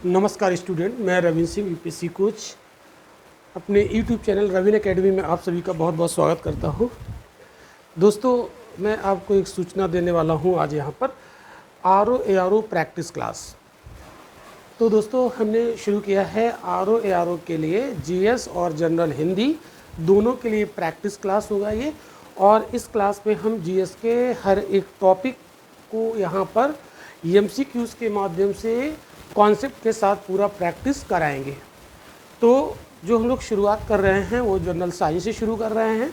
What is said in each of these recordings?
नमस्कार स्टूडेंट, मैं Ravindra Singh UPSC coach अपने यूट्यूब चैनल रविन एकेडमी में आप सभी का बहुत बहुत स्वागत करता हूं। दोस्तों, मैं आपको एक सूचना देने वाला हूं आज यहाँ पर RO ARO प्रैक्टिस क्लास। तो दोस्तों, हमने शुरू किया है RO ARO के लिए जीएस और जनरल हिंदी दोनों के लिए प्रैक्टिस क्लास होगा ये। और इस क्लास में हम जीएस के हर एक टॉपिक को यहाँ पर MCQs के माध्यम से कॉन्सेप्ट के साथ पूरा प्रैक्टिस कराएंगे। तो जो हम लोग शुरुआत कर रहे हैं वो जनरल साइंस से शुरू कर रहे हैं।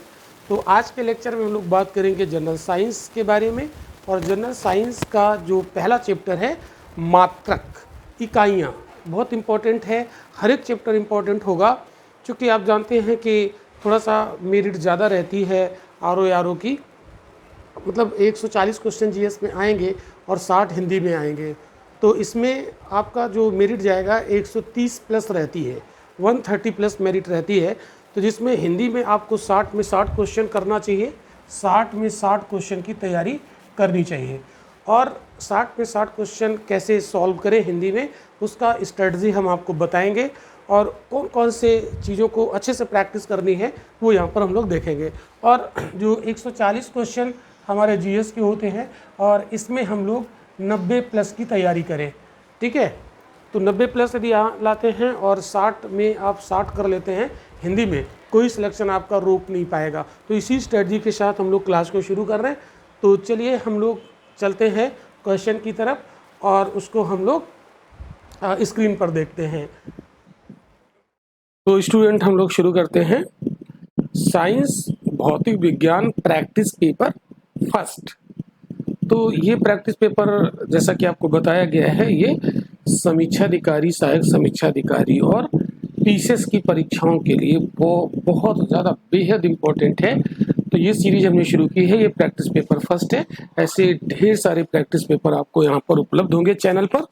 तो आज के लेक्चर में हम लोग बात करेंगे जनरल साइंस के बारे में। और जनरल साइंस का जो पहला चैप्टर है मात्रक, इकाइयाँ, बहुत इम्पोर्टेंट है। हर एक चैप्टर इम्पोर्टेंट होगा, क्योंकि आप जानते हैं कि थोड़ा सा मेरिट ज़्यादा रहती है RO ARO की। मतलब 140 क्वेश्चन जीएस में आएंगे और 60 हिंदी में आएंगे। तो इसमें आपका जो मेरिट जाएगा 130 प्लस रहती है, 130 प्लस मेरिट रहती है। तो जिसमें हिंदी में आपको 60 में 60 क्वेश्चन करना चाहिए, 60 में 60 क्वेश्चन की तैयारी करनी चाहिए। और 60 में 60 क्वेश्चन कैसे सॉल्व करें हिंदी में, उसका स्ट्रेटजी हम आपको बताएंगे। और कौन कौन से चीज़ों को अच्छे से प्रैक्टिस करनी है वो यहाँ पर हम लोग देखेंगे। और जो 140 क्वेश्चन हमारे जीएस के होते हैं और इसमें हम लोग 90 प्लस की तैयारी करें, ठीक है। तो 90 प्लस यदि यहाँ लाते हैं और 60 में आप 60 कर लेते हैं हिंदी में, कोई सिलेक्शन आपका रोक नहीं पाएगा। तो इसी स्ट्रेटजी के साथ हम लोग क्लास को शुरू कर रहे हैं। तो चलिए हम लोग चलते हैं क्वेश्चन की तरफ और उसको हम लोग स्क्रीन पर देखते हैं। तो स्टूडेंट, हम लोग शुरू करते हैं साइंस भौतिक विज्ञान प्रैक्टिस पेपर फर्स्ट। तो ये प्रैक्टिस पेपर जैसा कि आपको बताया गया है, ये समीक्षाधिकारी, सहायक समीक्षाधिकारी और पीसीएस की परीक्षाओं के लिए वो बहुत ज़्यादा बेहद इम्पोर्टेंट है। तो ये सीरीज हमने शुरू की है, ये प्रैक्टिस पेपर फर्स्ट है। ऐसे ढेर सारे प्रैक्टिस पेपर आपको यहाँ पर उपलब्ध होंगे चैनल पर।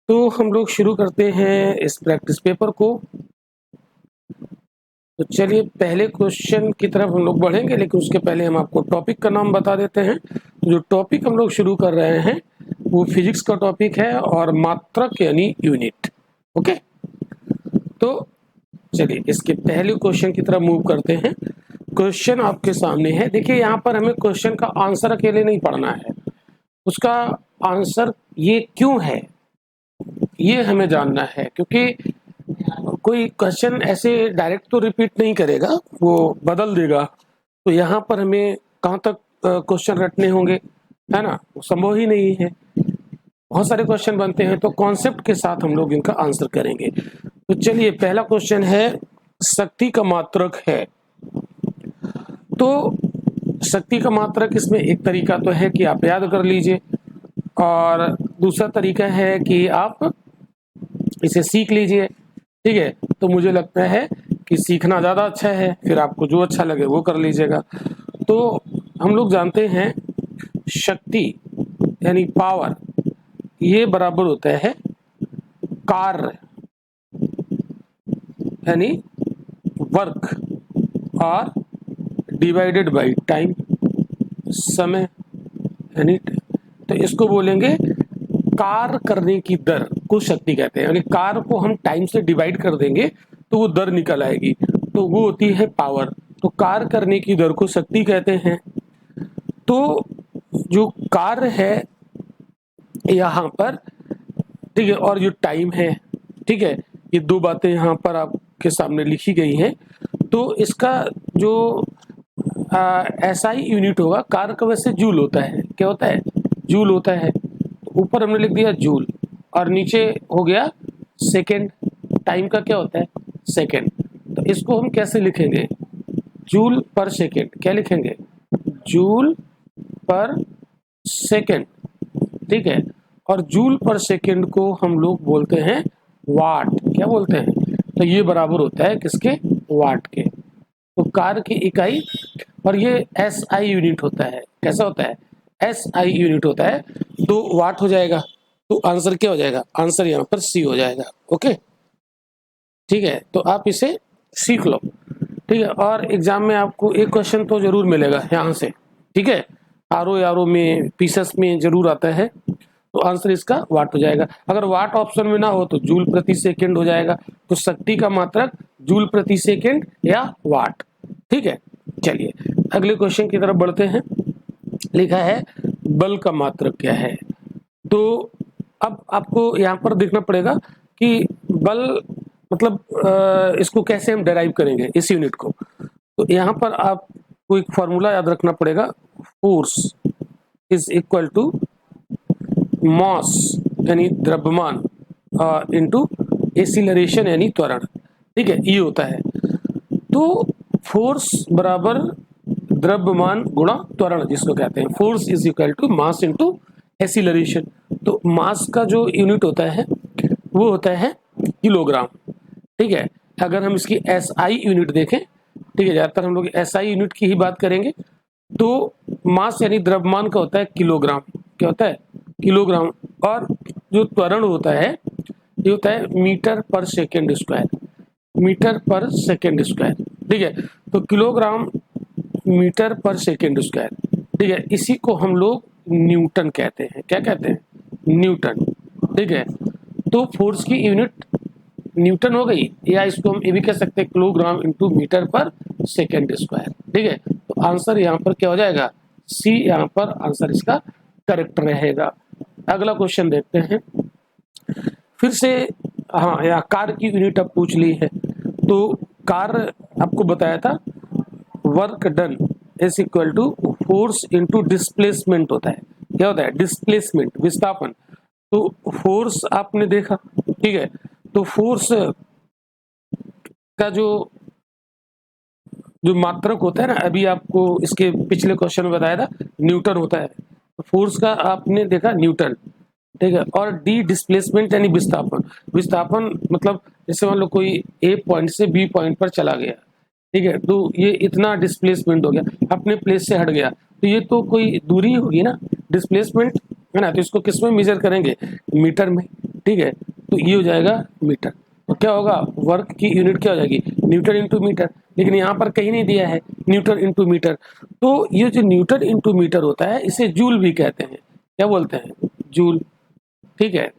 तो हम लोग शुरू करते हैं इस प्रैक्टिस पेपर को। तो चलिए पहले क्वेश्चन की तरफ हम लोग बढ़ेंगे, लेकिन उसके पहले हम आपको टॉपिक का नाम बता देते हैं। तो जो टॉपिक हम लोग शुरू कर रहे हैं वो फिजिक्स का टॉपिक है और मात्रक यानी यूनिट। ओके, तो चलिए इसके पहले क्वेश्चन की तरफ मूव करते हैं। क्वेश्चन आपके सामने है, देखिए यहाँ पर हमें क्वेश्चन का आंसर अकेले नहीं पढ़ना है, उसका आंसर ये क्यों है ये हमें जानना है। क्योंकि कोई क्वेश्चन ऐसे डायरेक्ट तो रिपीट नहीं करेगा, वो बदल देगा। तो यहाँ पर हमें कहाँ तक क्वेश्चन रटने होंगे, है ना, संभव ही नहीं है। बहुत सारे क्वेश्चन बनते हैं, तो कॉन्सेप्ट के साथ हम लोग इनका आंसर करेंगे। तो चलिए पहला क्वेश्चन है, शक्ति का मात्रक है। तो शक्ति का मात्रक, इसमें एक तरीका तो है कि आप याद कर लीजिए, और दूसरा तरीका है कि आप इसे सीख लीजिए, ठीक है। तो मुझे लगता है कि सीखना ज़्यादा अच्छा है, फिर आपको जो अच्छा लगे वो कर लीजिएगा। तो हम लोग जानते हैं शक्ति यानी पावर, ये बराबर होता है कार्य यानी वर्क और डिवाइडेड बाय टाइम, समय यानी। तो इसको बोलेंगे कार्य करने की दर को शक्ति कहते हैं। यानी कार्य को हम टाइम से डिवाइड कर देंगे तो वो दर निकल आएगी, तो वो होती है पावर। तो कार्य करने की दर को शक्ति कहते हैं। तो जो कार्य है यहाँ पर, ठीक है, और जो टाइम है, ठीक है, ये दो बातें यहाँ पर आपके सामने लिखी गई हैं। तो इसका जो SI यूनिट होगा, कार्य का वैसे जूल होता है। क्या होता है? जूल होता है। ऊपर हमने लिख दिया जूल और नीचे हो गया सेकेंड। टाइम का क्या होता है? सेकेंड। तो इसको हम कैसे लिखेंगे? जूल पर सेकेंड। क्या लिखेंगे? जूल पर सेकेंड, ठीक है। और जूल पर सेकेंड को हम लोग बोलते हैं वाट। क्या बोलते हैं? तो ये बराबर होता है किसके? वाट के। तो कार्य की इकाई, और ये SI यूनिट होता है। कैसा होता है? SI यूनिट होता है। तो वाट हो जाएगा, तो आंसर क्या हो जाएगा? आंसर यहाँ पर C हो जाएगा। ओके, ठीक है। तो आप इसे सीख लो, ठीक है। और एग्जाम में आपको एक क्वेश्चन तो जरूर मिलेगा यहाँ से, ठीक है। RO ARO में, पीसीएस में जरूर आता है। तो आंसर इसका वाट हो जाएगा। अगर वाट ऑप्शन में ना हो तो जूल प्रति सेकंड हो जाएगा। तो शक्ति का मात्रक जूल प्रति सेकंड या वाट। ठीक है, चलिए अगले क्वेश्चन की तरफ बढ़ते हैं। लिखा है बल का मात्रक क्या है। तो अब आपको यहाँ पर देखना पड़ेगा कि बल मतलब इसको कैसे हम डेराइव करेंगे इस यूनिट को। तो यहाँ पर आपको एक फॉर्मूला याद रखना पड़ेगा, force is equal to mass यानी द्रव्यमान इनटू एक्सीलरेशन यानी त्वरण। ठीक है, ये होता है। तो फोर्स बराबर द्रव्यमान गुणा त्वरण जिसको कहते हैं। Force is equal to mass into acceleration. तो मास का जो यूनिट होता है वो होता है किलोग्राम। ठीक है, अगर हम इसकी एसआई यूनिट देखें, ठीक है, ज्यादातर हम लोग एसआई यूनिट की ही बात करेंगे। तो मास यानी द्रव्यमान का होता है किलोग्राम। क्या होता है? किलोग्राम। और जो त्वरण होता है ये होता है मीटर पर सेकेंड स्क्वायर। मीटर पर सेकेंड स्क्वायर। ठीक है, तो किलोग्राम मीटर पर सेकेंड स्क्वायर। ठीक है, इसी को हम लोग न्यूटन कहते हैं। क्या कहते हैं? न्यूटन। ठीक है, तो फोर्स की यूनिट न्यूटन हो गई, या इसको हम ये भी कह सकते हैं किलोग्राम इंटू मीटर पर सेकेंड स्क्वायर। ठीक है, तो आंसर यहाँ पर क्या हो जाएगा? सी यहाँ पर आंसर इसका करेक्ट रहेगा। अगला क्वेश्चन देखते हैं फिर से। हाँ, यहाँ कार की यूनिट अब पूछ ली है। तो कार आपको बताया था work done is equal to force into displacement होता है। क्या होता है? डिस्प्लेसमेंट, विस्थापन। तो फोर्स आपने देखा, ठीक है, तो फोर्स का जो मात्रक होता है ना, अभी आपको इसके पिछले क्वेश्चन में बताया था न्यूटन होता है। तो फोर्स का आपने देखा न्यूटन। ठीक है, और डी डिस्प्लेसमेंट यानी विस्थापन। विस्थापन मतलब जैसे मान लो कोई ए पॉइंट से बी पॉइंट पर चला गया, ठीक है, तो ये इतना डिस्प्लेसमेंट हो गया, अपने प्लेस से हट गया, तो ये तो कोई दूरी होगी ना, डिस्प्लेसमेंट है ना। तो इसको किस में मेजर करेंगे? मीटर में। ठीक है, तो ये हो जाएगा मीटर। तो क्या होगा? वर्क की यूनिट क्या हो जाएगी? Newton into metre. लेकिन यहाँ पर कहीं नहीं दिया है न्यूटन इंटू मीटर। तो ये जो न्यूटन इंटू मीटर होता है इसे जूल भी कहते हैं। क्या बोलते हैं? जूल। ठीक है,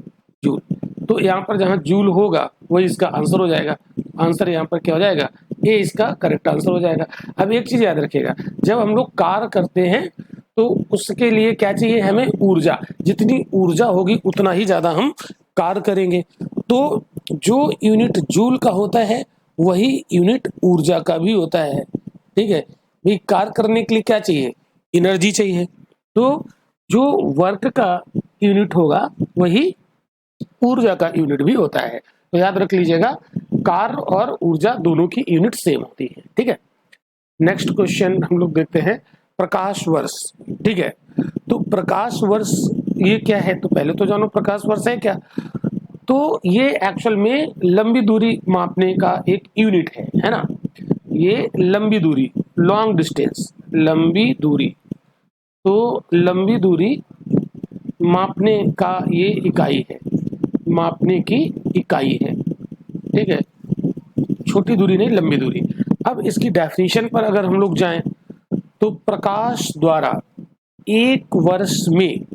जूल। तो यहाँ पर जहाँ जूल होगा वही इसका आंसर हो जाएगा। आंसर यहाँ पर क्या हो जाएगा? ए इसका करेक्ट आंसर हो जाएगा। अब एक चीज याद रखिएगा, जब हम लोग कार्य करते हैं तो उसके लिए क्या चाहिए हमें? ऊर्जा। जितनी ऊर्जा होगी उतना ही ज्यादा हम कार्य करेंगे। तो जो यूनिट जूल का होता है वही यूनिट ऊर्जा का भी होता है। ठीक है, भाई कार्य करने के लिए क्या चाहिए? एनर्जी चाहिए। तो जो वर्क का यूनिट होगा वही ऊर्जा का यूनिट भी होता है। तो याद रख लीजिएगा, कार्य और ऊर्जा दोनों की यूनिट सेम होती है। ठीक है, नेक्स्ट क्वेश्चन हम लोग देखते हैं प्रकाश वर्ष। ठीक है, तो प्रकाश वर्ष ये क्या है? तो पहले तो जानो प्रकाश वर्ष है क्या। तो ये एक्चुअल में लंबी दूरी मापने का एक यूनिट है ना। ये लंबी दूरी, लॉन्ग डिस्टेंस, लंबी दूरी। तो लंबी दूरी मापने का ये इकाई है, मापने की इकाई है। ठीक है, छोटी दूरी नहीं, लंबी दूरी। अब इसकी डेफिनेशन पर अगर हम लोग जाएं तो प्रकाश द्वारा एक वर्ष में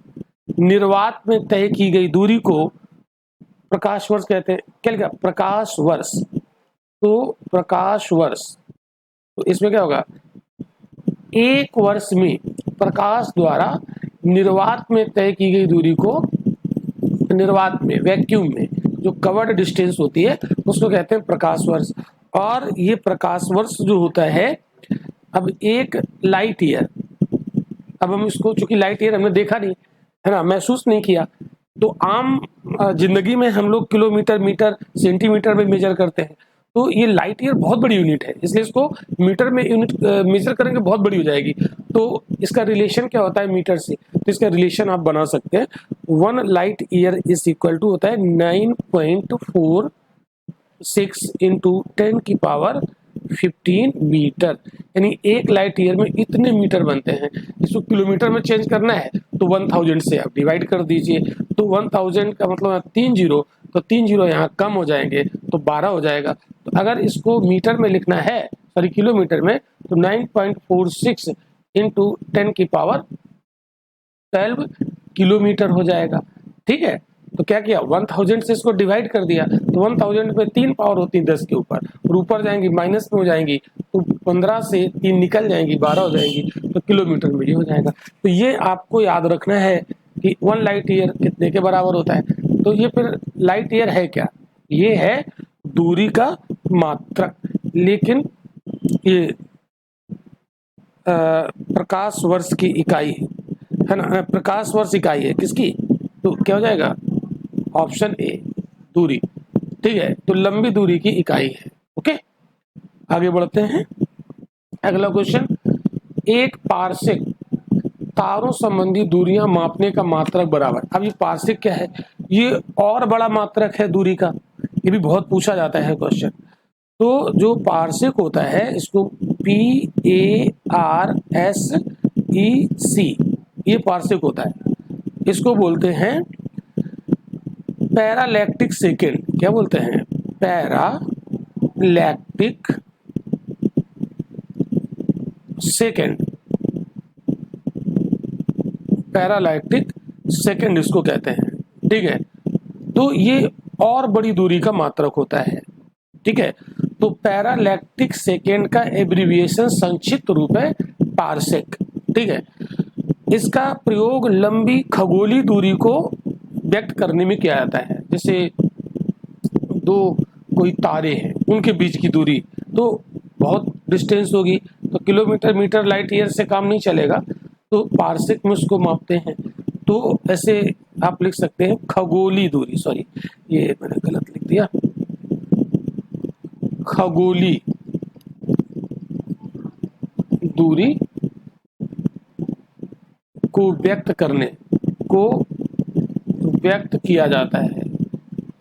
निर्वात में तय की गई दूरी को प्रकाश वर्ष कहते हैं। क्या लिखा? प्रकाश वर्ष। तो प्रकाश वर्ष, तो इसमें क्या होगा? एक वर्ष में प्रकाश द्वारा निर्वात में तय की गई दूरी को, निर्वात में, वैक्यूम में जो कवर्ड डिस्टेंस होती है उसको कहते हैं प्रकाश वर्ष। और ये प्रकाश वर्ष जो होता है, अब एक लाइट ईयर, अब हम इसको, चूंकि लाइट ईयर हमने देखा नहीं है ना, महसूस नहीं किया, तो आम जिंदगी में हम लोग किलोमीटर, मीटर, सेंटीमीटर में मेजर करते हैं। तो ये लाइट ईयर बहुत बड़ी यूनिट है, इसलिए इसको मीटर में यूनिट मेजर करेंगे बहुत बड़ी हो जाएगी। तो इसका रिलेशन क्या होता है मीटर से? तो इसका रिलेशन आप बना सकते हैं, 1 light year is equal to होता है 9.46 इंटू 10 की पावर 15 मीटर। यानी एक लाइट ईयर में इतने मीटर बनते हैं। इसको किलोमीटर में चेंज करना है तो 1000 से आप डिवाइड कर दीजिए। तो 1000 का मतलब 3 जीरो, तो 3 जीरो यहाँ कम हो जाएंगे तो 12 हो जाएगा। तो अगर इसको मीटर में लिखना है, सॉरी किलोमीटर में, तो 9.46 इंटू 10 की पावर 12 किलोमीटर हो जाएगा। ठीक है। तो क्या किया, 1000 से इसको डिवाइड कर दिया, तो 1000 में 3 पावर होती है 10 के ऊपर, और ऊपर जाएंगी माइनस में हो जाएंगी, तो 15 से 3 निकल जाएंगी, 12 हो जाएंगी, तो किलोमीटर में ये हो जाएगा। तो ये आपको याद रखना है कि 1 लाइट ईयर कितने के बराबर होता है। तो ये फिर लाइट ईयर है क्या, ये है दूरी का मात्रक, लेकिन ये प्रकाश वर्ष की इकाई है ना, प्रकाश वर्ष इकाई है किसकी, तो क्या हो जाएगा ऑप्शन ए दूरी। ठीक है, तो लंबी दूरी की इकाई है। ओके, आगे बढ़ते हैं। अगला क्वेश्चन, एक पारसेक तारों संबंधी दूरियां मापने का मात्रक बराबर। अब ये पारसेक क्या है, ये और बड़ा मात्रक है दूरी का, ये भी बहुत पूछा जाता है क्वेश्चन। तो जो पारसेक होता है इसको PARSEC, ये पारसेक होता है, इसको बोलते हैं पैरालैक्टिक सेकेंड। क्या बोलते हैं, पैरालैक्टिक सेकेंड, पैरालैक्टिक सेकेंड इसको कहते हैं। ठीक है, तो ये और बड़ी दूरी का मात्रक होता है। ठीक है, तो पैरालैक्टिक सेकेंड का एब्रिविएशन संक्षिप्त रूप है पारसेक। ठीक है, इसका प्रयोग लंबी खगोलीय दूरी को व्यक्त करने में किया जाता है। जैसे दो कोई तारे हैं, उनके बीच की दूरी तो बहुत डिस्टेंस होगी, तो किलोमीटर, मीटर, लाइट ईयर से काम नहीं चलेगा, तो पारसेक में उसको मापते हैं। तो ऐसे आप लिख सकते हैं खगोलीय दूरी, सॉरी ये मैंने गलत लिख दिया, खगोलीय दूरी को व्यक्त किया जाता है,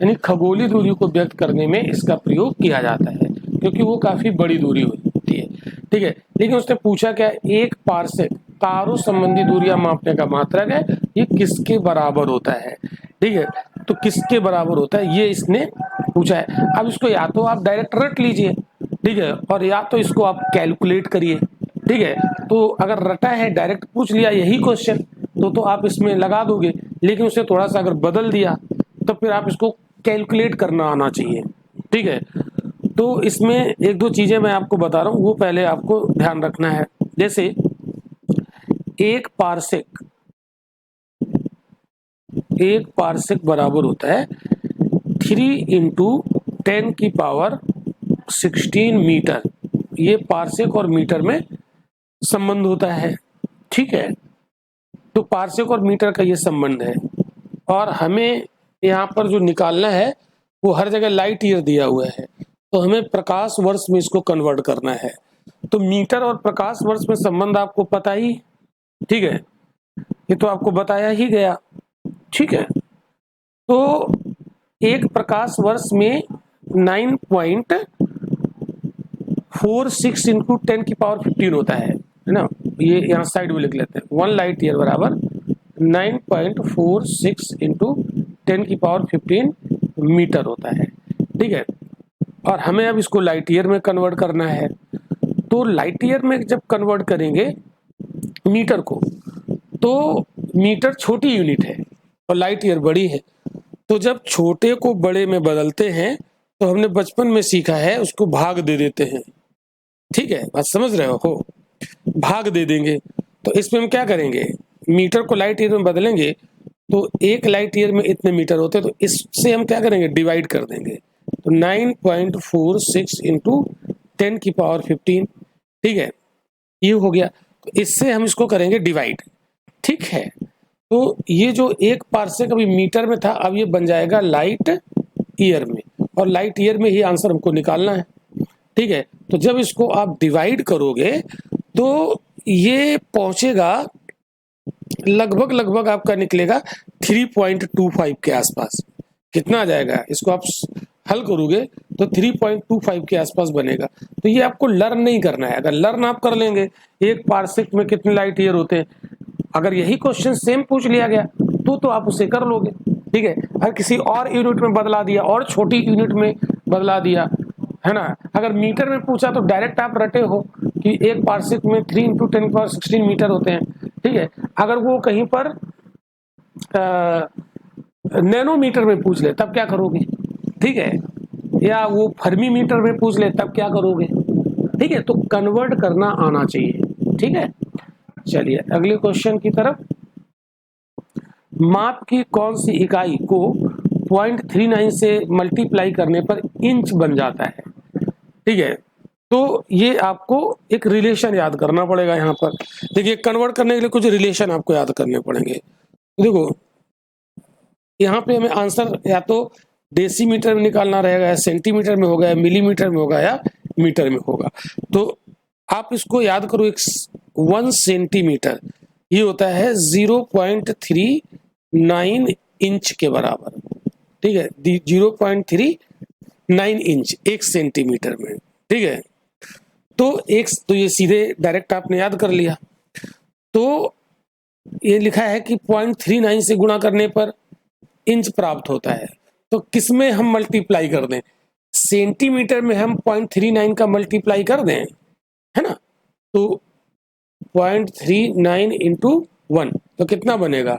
यानी खगोलीय दूरी को व्यक्त करने में इसका प्रयोग किया जाता है, क्योंकि वो काफी बड़ी दूरी होती है। ठीक है, लेकिन उसने पूछा क्या, एक पारसेक तारों संबंधी दूरियां मापने का मात्रक है, ये किसके बराबर होता है। ठीक है, तो किसके बराबर होता है ये इसने पूछा है। अब इसको या तो आप डायरेक्ट रट लीजिए, ठीक है, और या तो इसको आप कैलकुलेट करिए। ठीक है, तो अगर रटा है, डायरेक्ट पूछ लिया यही क्वेश्चन, तो आप इसमें लगा दोगे, लेकिन उसे थोड़ा सा अगर बदल दिया तो फिर आप इसको कैलकुलेट करना आना चाहिए। ठीक है, तो इसमें एक दो चीजें मैं आपको बता रहा हूँ, वो पहले आपको ध्यान रखना है। जैसे एक पारसेक बराबर होता है 3 × 10⁻16 मीटर, ये पारसेक और मीटर में संबंध होता है। ठीक है, तो पारसेक और मीटर का ये संबंध है, और हमें यहाँ पर जो निकालना है वो हर जगह लाइट ईयर दिया हुआ है, तो हमें प्रकाश वर्ष में इसको कन्वर्ट करना है। तो मीटर और प्रकाश वर्ष में संबंध आपको पता ही, ठीक है, ये तो आपको बताया ही गया। ठीक है, तो एक प्रकाश वर्ष में 9.46 × 10⁻15 होता है ना, ये यहाँ साइड में लिख लेते हैं। 1 लाइट ईयर बराबर 9.46 × 10⁻15 मीटर होता है। ठीक है, और हमें अब इसको लाइट ईयर में कन्वर्ट करना है। तो लाइट ईयर में जब कन्वर्ट करेंगे मीटर को, तो मीटर छोटी यूनिट है और लाइट ईयर बड़ी है, तो जब छोटे को बड़े में बदलते हैं तो हमने बचपन में सीखा है उसको भाग दे देते हैं। ठीक है, बात समझ रहे हो, भाग दे देंगे। तो इसमें हम क्या करेंगे, मीटर को लाइट ईयर में बदलेंगे, तो एक लाइट ईयर में इतने मीटर होते हैं, तो इससे हम क्या करेंगे, डिवाइड कर देंगे। तो 9.46 × 10⁻15, ठीक है, ये हो गया। तो इससे हम इसको करेंगे डिवाइड। ठीक है, तो ये जो एक पारसेक अभी मीटर में था, अब ये बन जाएगा लाइट ईयर में, और लाइट ईयर में ही आंसर हमको निकालना है। ठीक है, तो जब इसको आप डिवाइड करोगे तो ये पहुंचेगा लगभग आपका निकलेगा 3.25 के आसपास। कितना आ जाएगा, इसको आप हल करोगे तो 3.25 के आसपास बनेगा। तो ये आपको लर्न नहीं करना है। अगर लर्न आप कर लेंगे एक पारसेक में कितने लाइट ईयर होते हैं, अगर यही क्वेश्चन सेम पूछ लिया गया तो आप उसे कर लोगे। ठीक है, अगर किसी और यूनिट में बदला दिया और छोटी यूनिट में बदला दिया, है ना, अगर मीटर में पूछा तो डायरेक्ट आप रटे हो कि एक पारसेक में 3 × 10⁻16 मीटर होते हैं। ठीक है, अगर वो कहीं पर नैनोमीटर में पूछ ले तब क्या करोगे, ठीक है, या वो फर्मी मीटर में पूछ ले तब क्या करोगे, ठीक है। तो कन्वर्ट करना आना चाहिए, ठीक है। चलिए अगले क्वेश्चन की तरफ। माप की कौन सी इकाई को 0.39 से मल्टीप्लाई करने पर इंच बन जाता है, ठीक है। तो ये आपको एक रिलेशन याद करना पड़ेगा यहाँ पर। देखिए कन्वर्ट करने के लिए कुछ रिलेशन आपको याद करने पड़ेंगे। देखो यहाँ पे हमें आंसर या तो डेसीमीटर में निकालना रहेगा, या सेंटीमीटर में होगा, या मिलीमीटर में होगा, या मीटर में होगा। तो आप इसको याद करो, 1 सेंटीमीटर ये होता है 0.39 इंच के बराबर, ठीक है। 0.39 इंच 1 सेंटीमीटर में, ठीक है। तो ये सीधे डायरेक्ट आपने याद कर लिया। तो ये लिखा है कि 0.39 से गुणा करने पर इंच प्राप्त होता है। तो किसमें हम मल्टीप्लाई कर दें, सेंटीमीटर में हम 0.39 का मल्टीप्लाई कर दें, है ना। तो 0.39 इंटू 1 तो कितना बनेगा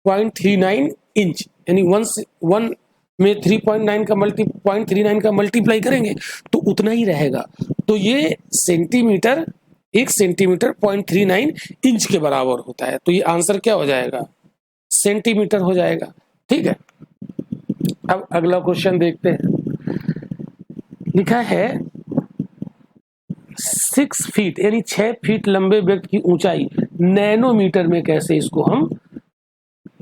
0.39 इंच, यानी 1 में 3.9 का 0.39 का मल्टीप्लाई करेंगे तो उतना ही रहेगा। तो ये सेंटीमीटर 1 सेंटीमीटर 0.39 इंच के बराबर होता है। तो ये आंसर क्या हो जाएगा, सेंटीमीटर हो जाएगा, ठीक है। अब अगला क्वेश्चन देखते हैं। लिखा है 6 फीट यानी 6 फीट लंबे व्यक्ति की ऊंचाई नैनोमीटर में कैसे इसको हम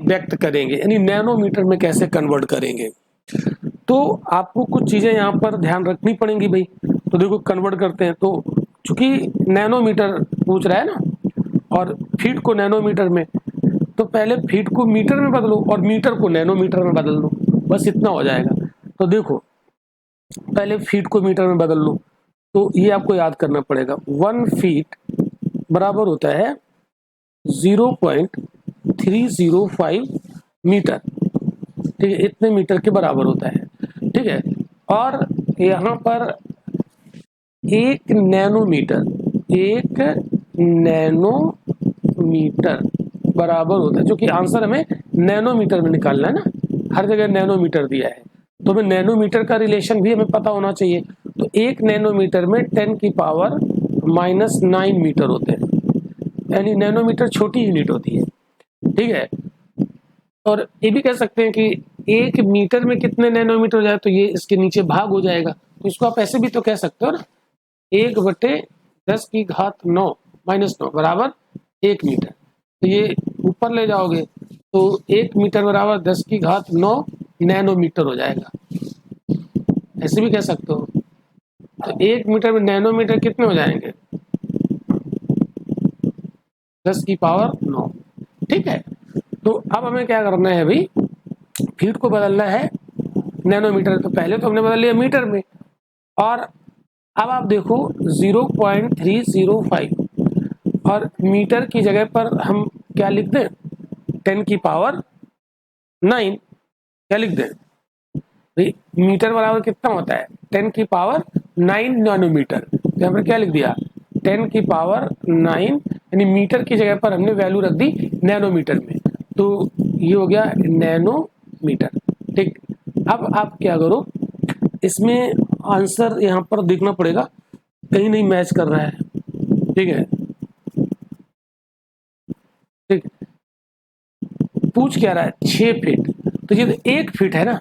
व्यक्त करेंगे, यानी नैनोमीटर में कैसे कन्वर्ट करेंगे। तो आपको कुछ चीजें यहाँ पर ध्यान रखनी पड़ेंगी भाई। तो देखो कन्वर्ट करते हैं, तो चूंकि नैनोमीटर पूछ रहा है ना, और फीट को नैनोमीटर में, तो पहले फीट को मीटर में बदलो और मीटर को नैनोमीटर में बदल लो, बस इतना हो जाएगा। तो देखो पहले फीट को मीटर में बदल लो, तो ये आपको याद करना पड़ेगा। 1 फीट बराबर होता है 0.305 मीटर, ठीक है, इतने मीटर के बराबर होता है, ठीक है। और यहाँ पर 1 नैनोमीटर बराबर होता है, जो कि आंसर हमें नैनोमीटर में निकालना है ना, हर जगह नैनोमीटर दिया है, तो हमें नैनोमीटर का रिलेशन भी हमें पता होना चाहिए। तो 1 नैनोमीटर में 10 की पावर -9 मीटर होते हैं, यानी नैनोमीटर छोटी यूनिट होती है, ठीक है। और ये भी कह सकते हैं कि 1 मीटर में कितने नैनोमीटर हो जाए, तो ये इसके नीचे भाग हो जाएगा। तो इसको आप ऐसे भी तो कह सकते हो ना, 1/10⁻9 -9 बराबर 1 मीटर। तो ये ऊपर ले जाओगे तो 1 मीटर बराबर 10⁻9 नैनोमीटर हो जाएगा, ऐसे भी कह सकते हो। तो 1 मीटर में नैनोमीटर कितने हो जाएंगे, 10⁻9, ठीक है। तो अब हमें क्या करना है भाई, फीट को बदलना है नैनोमीटर। तो पहले तो हमने बदल लिया मीटर में, और अब आप देखो 0.305 और मीटर की जगह पर हम क्या लिख दें, 10⁻9 क्या लिख दें भाई, मीटर बराबर कितना होता है 10⁻9 नैनोमीटर। तो यहाँ पर क्या लिख दिया 10⁻9, यानी मीटर की जगह पर हमने वैल्यू रख दी नैनोमीटर में, तो ये हो गया नैनोमीटर, ठीक। अब आप क्या करो, इसमें आंसर यहाँ पर देखना पड़ेगा, कहीं नहीं मैच कर रहा है, ठीक है, ठीक। पूछ क्या रहा है 6 फीट, तो ये तो 1 फीट है ना,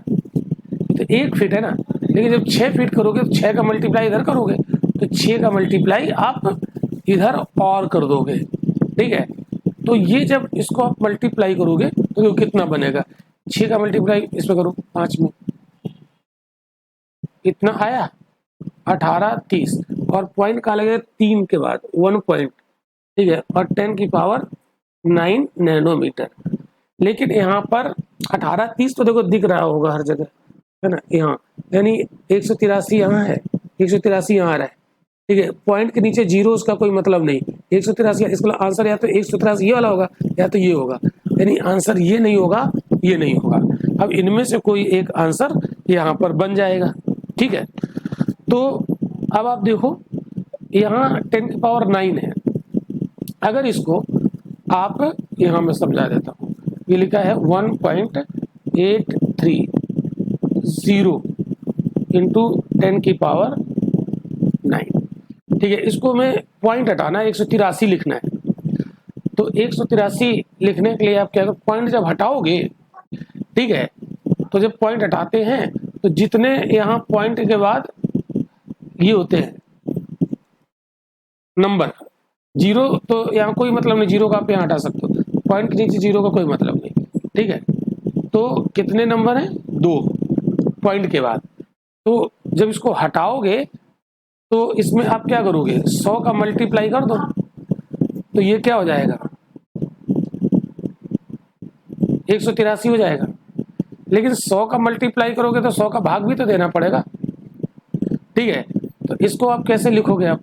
तो 1 फीट है ना, लेकिन जब 6 फीट करोगे तो 6 का मल्टीप्लाई इधर करोगे, तो 6 का मल्टीप्लाई आप इधर और कर दोगे, ठीक है। तो ये जब इसको आप मल्टीप्लाई करोगे तो ये कितना बनेगा, 6 का मल्टीप्लाई इसमें करो 5 में, इतना आया 18 30, और पॉइंट कहाँ लगेगा 3 के बाद 1 पॉइंट, ठीक है, और 10⁻9 नैनोमीटर। लेकिन यहाँ पर 18 30 तो देखो दिख रहा होगा हर जगह, है ना, यहाँ यानी 183 यहाँ है, 183 यहाँ आ रहा है, ठीक है। पॉइंट के नीचे जीरो, उसका कोई मतलब नहीं, 183, इसका आंसर या तो 183 ये वाला होगा या तो ये होगा, यानी आंसर ये नहीं होगा, ये नहीं होगा। अब इनमें से कोई एक आंसर यहाँ पर बन जाएगा, ठीक है। तो अब आप देखो यहाँ 10⁻9 है, अगर इसको आप यहाँ मैं समझा देता हूँ, ये लिखा है इंटू 10 की पावर 9। ठीक है, इसको मैं पॉइंट हटाना है, 183 लिखना है। तो 183 लिखने के लिए आप क्या करो, पॉइंट जब हटाओगे, ठीक है, तो जब पॉइंट हटाते हैं तो जितने यहाँ पॉइंट के बाद ये होते हैं नंबर, जीरो तो यहाँ कोई मतलब नहीं, जीरो का आप यहाँ हटा सकते हो, पॉइंट के नीचे जीरो का कोई मतलब नहीं। ठीक है, तो कितने नंबर हैं, 2 पॉइंट के बाद। तो जब इसको हटाओगे तो इसमें आप क्या करोगे, 100 का मल्टीप्लाई कर दो, तो ये क्या हो जाएगा, 183 हो जाएगा। लेकिन 100 का मल्टीप्लाई करोगे तो 100 का भाग भी तो देना पड़ेगा। ठीक है, तो इसको आप कैसे लिखोगे, आप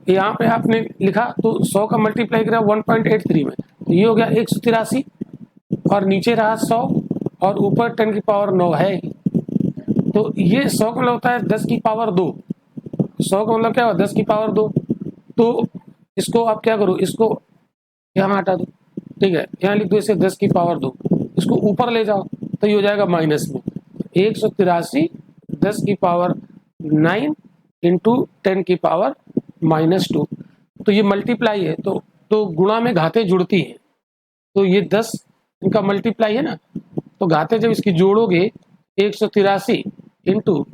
यहाँ पे आपने लिखा तो 100 का मल्टीप्लाई करा 1.83 में, तो ये हो गया 183, और नीचे रहा 100 और ऊपर 10 की पावर 9 है। तो ये 100 का मतलब होता है 10 की पावर 2, 100 का मतलब क्या हुआ, 10 की पावर 2। तो इसको आप क्या करो, इसको यहाँ हटा दो, ठीक है, यहाँ लिख दो इसे 10 की पावर 2, इसको ऊपर ले जाओ तो ये हो जाएगा माइनस में, 183 10 की पावर 9 इंटू 10 की पावर -2। तो ये मल्टीप्लाई है, तो गुणा में घातें जुड़ती हैं, तो ये 10 इनका मल्टीप्लाई है ना, तो घातें जब इसकी जोड़ोगे 183 इंटू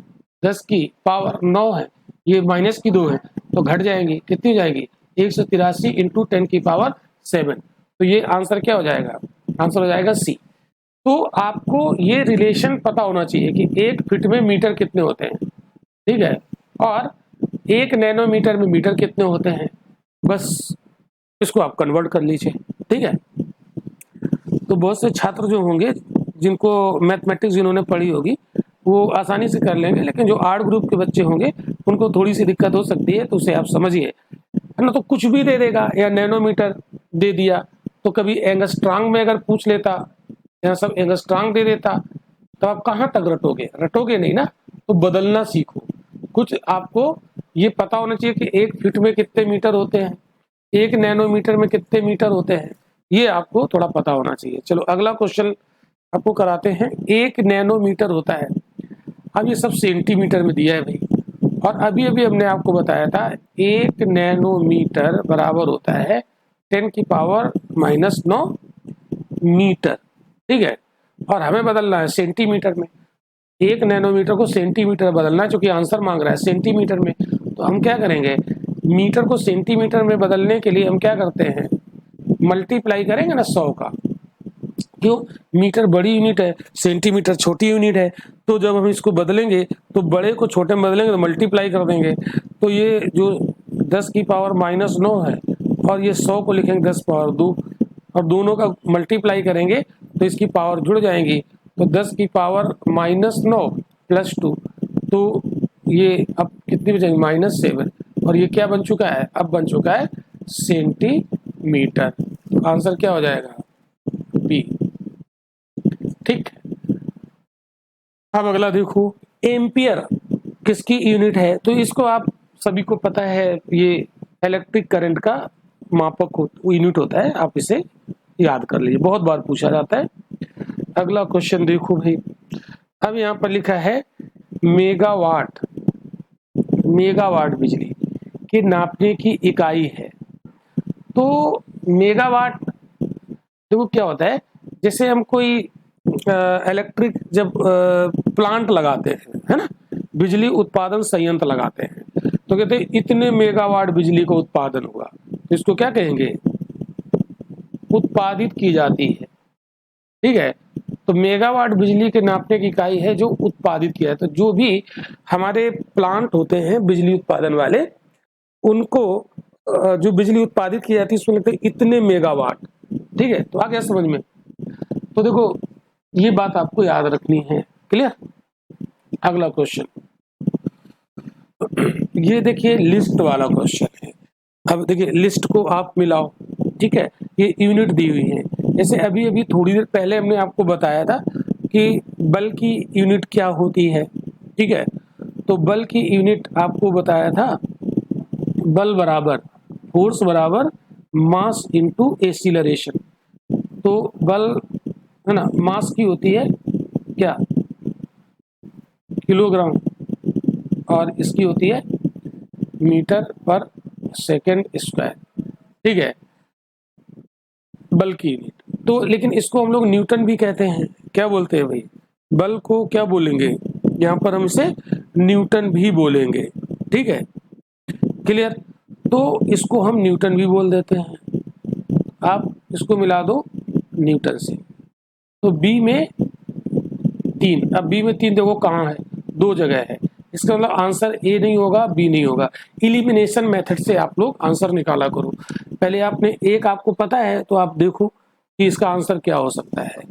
10 की पावर 9 है, ये माइनस की 2 है, तो घट जाएंगी, कितनी हो जाएगी, 183 इंटू 10 की पावर 7। तो ये आंसर क्या हो जाएगा, आंसर हो जाएगा सी। तो आपको ये रिलेशन पता होना चाहिए कि 1 फीट में मीटर कितने होते हैं, ठीक है, और 1 नैनोमीटर में मीटर कितने होते हैं, बस इसको आप कन्वर्ट कर लीजिए। ठीक है, तो बहुत से छात्र जो होंगे जिनको मैथमेटिक्स जिन्होंने पढ़ी होगी वो आसानी से कर लेंगे, लेकिन जो आर्ट ग्रुप के बच्चे होंगे उनको थोड़ी सी दिक्कत हो सकती है, तो उसे आप समझिए, है ना। तो कुछ भी दे देगा, या नैनोमीटर दे दिया, तो कभी एंगस्ट्रांग में अगर पूछ लेता, यहाँ सब एंगस्ट्रांग दे देता, तो आप कहाँ तक रटोगे नहीं ना, तो बदलना सीखो। कुछ आपको ये पता होना चाहिए कि 1 फीट में कितने मीटर होते हैं, 1 नैनोमीटर में कितने मीटर होते हैं, ये आपको थोड़ा पता होना चाहिए। चलो अगला क्वेश्चन आपको कराते हैं। 1 नैनोमीटर होता है, अब ये सब सेंटीमीटर में दिया है भाई, और अभी अभी हमने आपको बताया था 1 नैनोमीटर बराबर होता है 10 की पावर -9 मीटर। ठीक है, और हमें बदलना है सेंटीमीटर में, 1 नैनोमीटर को सेंटीमीटर बदलना है, क्योंकि आंसर मांग रहा है सेंटीमीटर में। तो हम क्या करेंगे, मीटर को सेंटीमीटर में बदलने के लिए हम क्या करते हैं, मल्टीप्लाई करेंगे ना 100 का। क्यों, मीटर बड़ी यूनिट है, सेंटीमीटर छोटी यूनिट है, तो जब हम इसको बदलेंगे तो बड़े को छोटे में बदलेंगे तो मल्टीप्लाई कर देंगे। तो ये जो 10 की पावर -9 है, और ये 100 को लिखेंगे 10 पावर 2, और दोनों का मल्टीप्लाई करेंगे तो इसकी पावर जुड़ जाएंगी, तो 10 की पावर -9 + 2, तो ये अब कितनी बचेगी, -7, और ये क्या बन चुका है, अब बन चुका है सेंटीमीटर। तो आंसर क्या हो जाएगा, बी। ठीक, अब अगला देखो, एम्पियर किसकी यूनिट है, तो इसको आप सभी को पता है, ये इलेक्ट्रिक करंट का मापक यूनिट होता है, आप इसे याद कर लीजिए, बहुत बार पूछा जाता है। अगला क्वेश्चन देखो भाई, अब यहाँ पर लिखा है मेगावाट, मेगावाट बिजली की नापने की इकाई है। तो मेगावाट देखो क्या होता है, जैसे हम कोई इलेक्ट्रिक जब प्लांट लगाते हैं, है ना, बिजली उत्पादन संयंत्र लगाते हैं, तो कहते हैं इतने मेगावाट बिजली का उत्पादन हुआ, तो इसको क्या कहेंगे, उत्पादित की जाती है। ठीक है, तो मेगावाट बिजली के नापने की इकाई है जो उत्पादित किया है। तो जो भी हमारे प्लांट होते हैं बिजली उत्पादन वाले, उनको जो बिजली उत्पादित की जाती है उसमें लगता है इतने मेगावाट। ठीक है, तो आ गया समझ में। तो देखो ये बात आपको याद रखनी है, क्लियर। अगला क्वेश्चन, ये देखिए लिस्ट वाला क्वेश्चन है। अब देखिए लिस्ट को आप मिलाओ, ठीक है, ये यूनिट दी हुई है। जैसे अभी अभी थोड़ी देर पहले हमने आपको बताया था कि बल की यूनिट क्या होती है। ठीक है, तो बल की यूनिट आपको बताया था, बल बराबर फोर्स बराबर मास इनटू एक्सीलरेशन। तो बल है ना, मास की होती है क्या, किलोग्राम, और इसकी होती है मीटर पर सेकंड स्क्वायर, ठीक है, बल की यूनिट। तो लेकिन इसको हम लोग न्यूटन भी कहते हैं, क्या बोलते हैं भाई, बल को क्या बोलेंगे, यहाँ पर हम इसे न्यूटन भी बोलेंगे, ठीक है, क्लियर। तो इसको हम न्यूटन भी बोल देते हैं। आप इसको मिला दो न्यूटन से, तो बी में 3, अब बी में 3 देखो कहाँ है, 2 जगह है, इसका मतलब आंसर ए नहीं होगा, बी नहीं होगा। इलिमिनेशन मेथड से आप लोग आंसर निकाला करो। पहले आपने एक, आपको पता है तो आप देखो कि इसका आंसर क्या हो सकता है।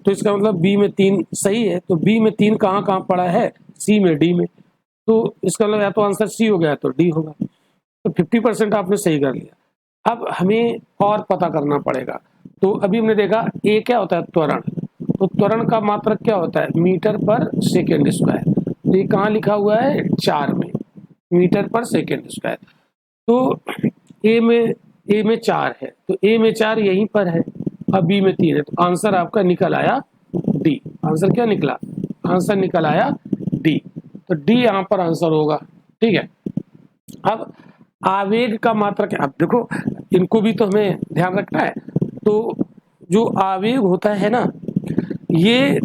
तो इसका मतलब बी में 3 सही है, तो बी में 3 कहाँ कहाँ पड़ा है, सी में, डी में, तो इसका मतलब या तो आंसर सी हो गया तो डी होगा। तो 50% आपने सही कर लिया। अब हमें और पता करना पड़ेगा। तो अभी हमने देखा ए क्या होता है, त्वरण, तो त्वरण का मात्रक क्या होता है, मीटर पर सेकेंड स्क्वायर। तो ये कहाँ लिखा हुआ है, 4 में, मीटर पर सेकेंड स्क्वायर। तो ए में 4 है, तो ए में 4 यहीं पर है, अब बी में 3 है, तो आंसर आपका निकल आया डी। आंसर क्या निकला, आंसर निकल आया डी, तो डी यहाँ पर आंसर होगा, ठीक है। अब आवेग का मात्रक, अब देखो इनको भी तो हमें ध्यान रखना है। तो जो आवेग होता है ना, ये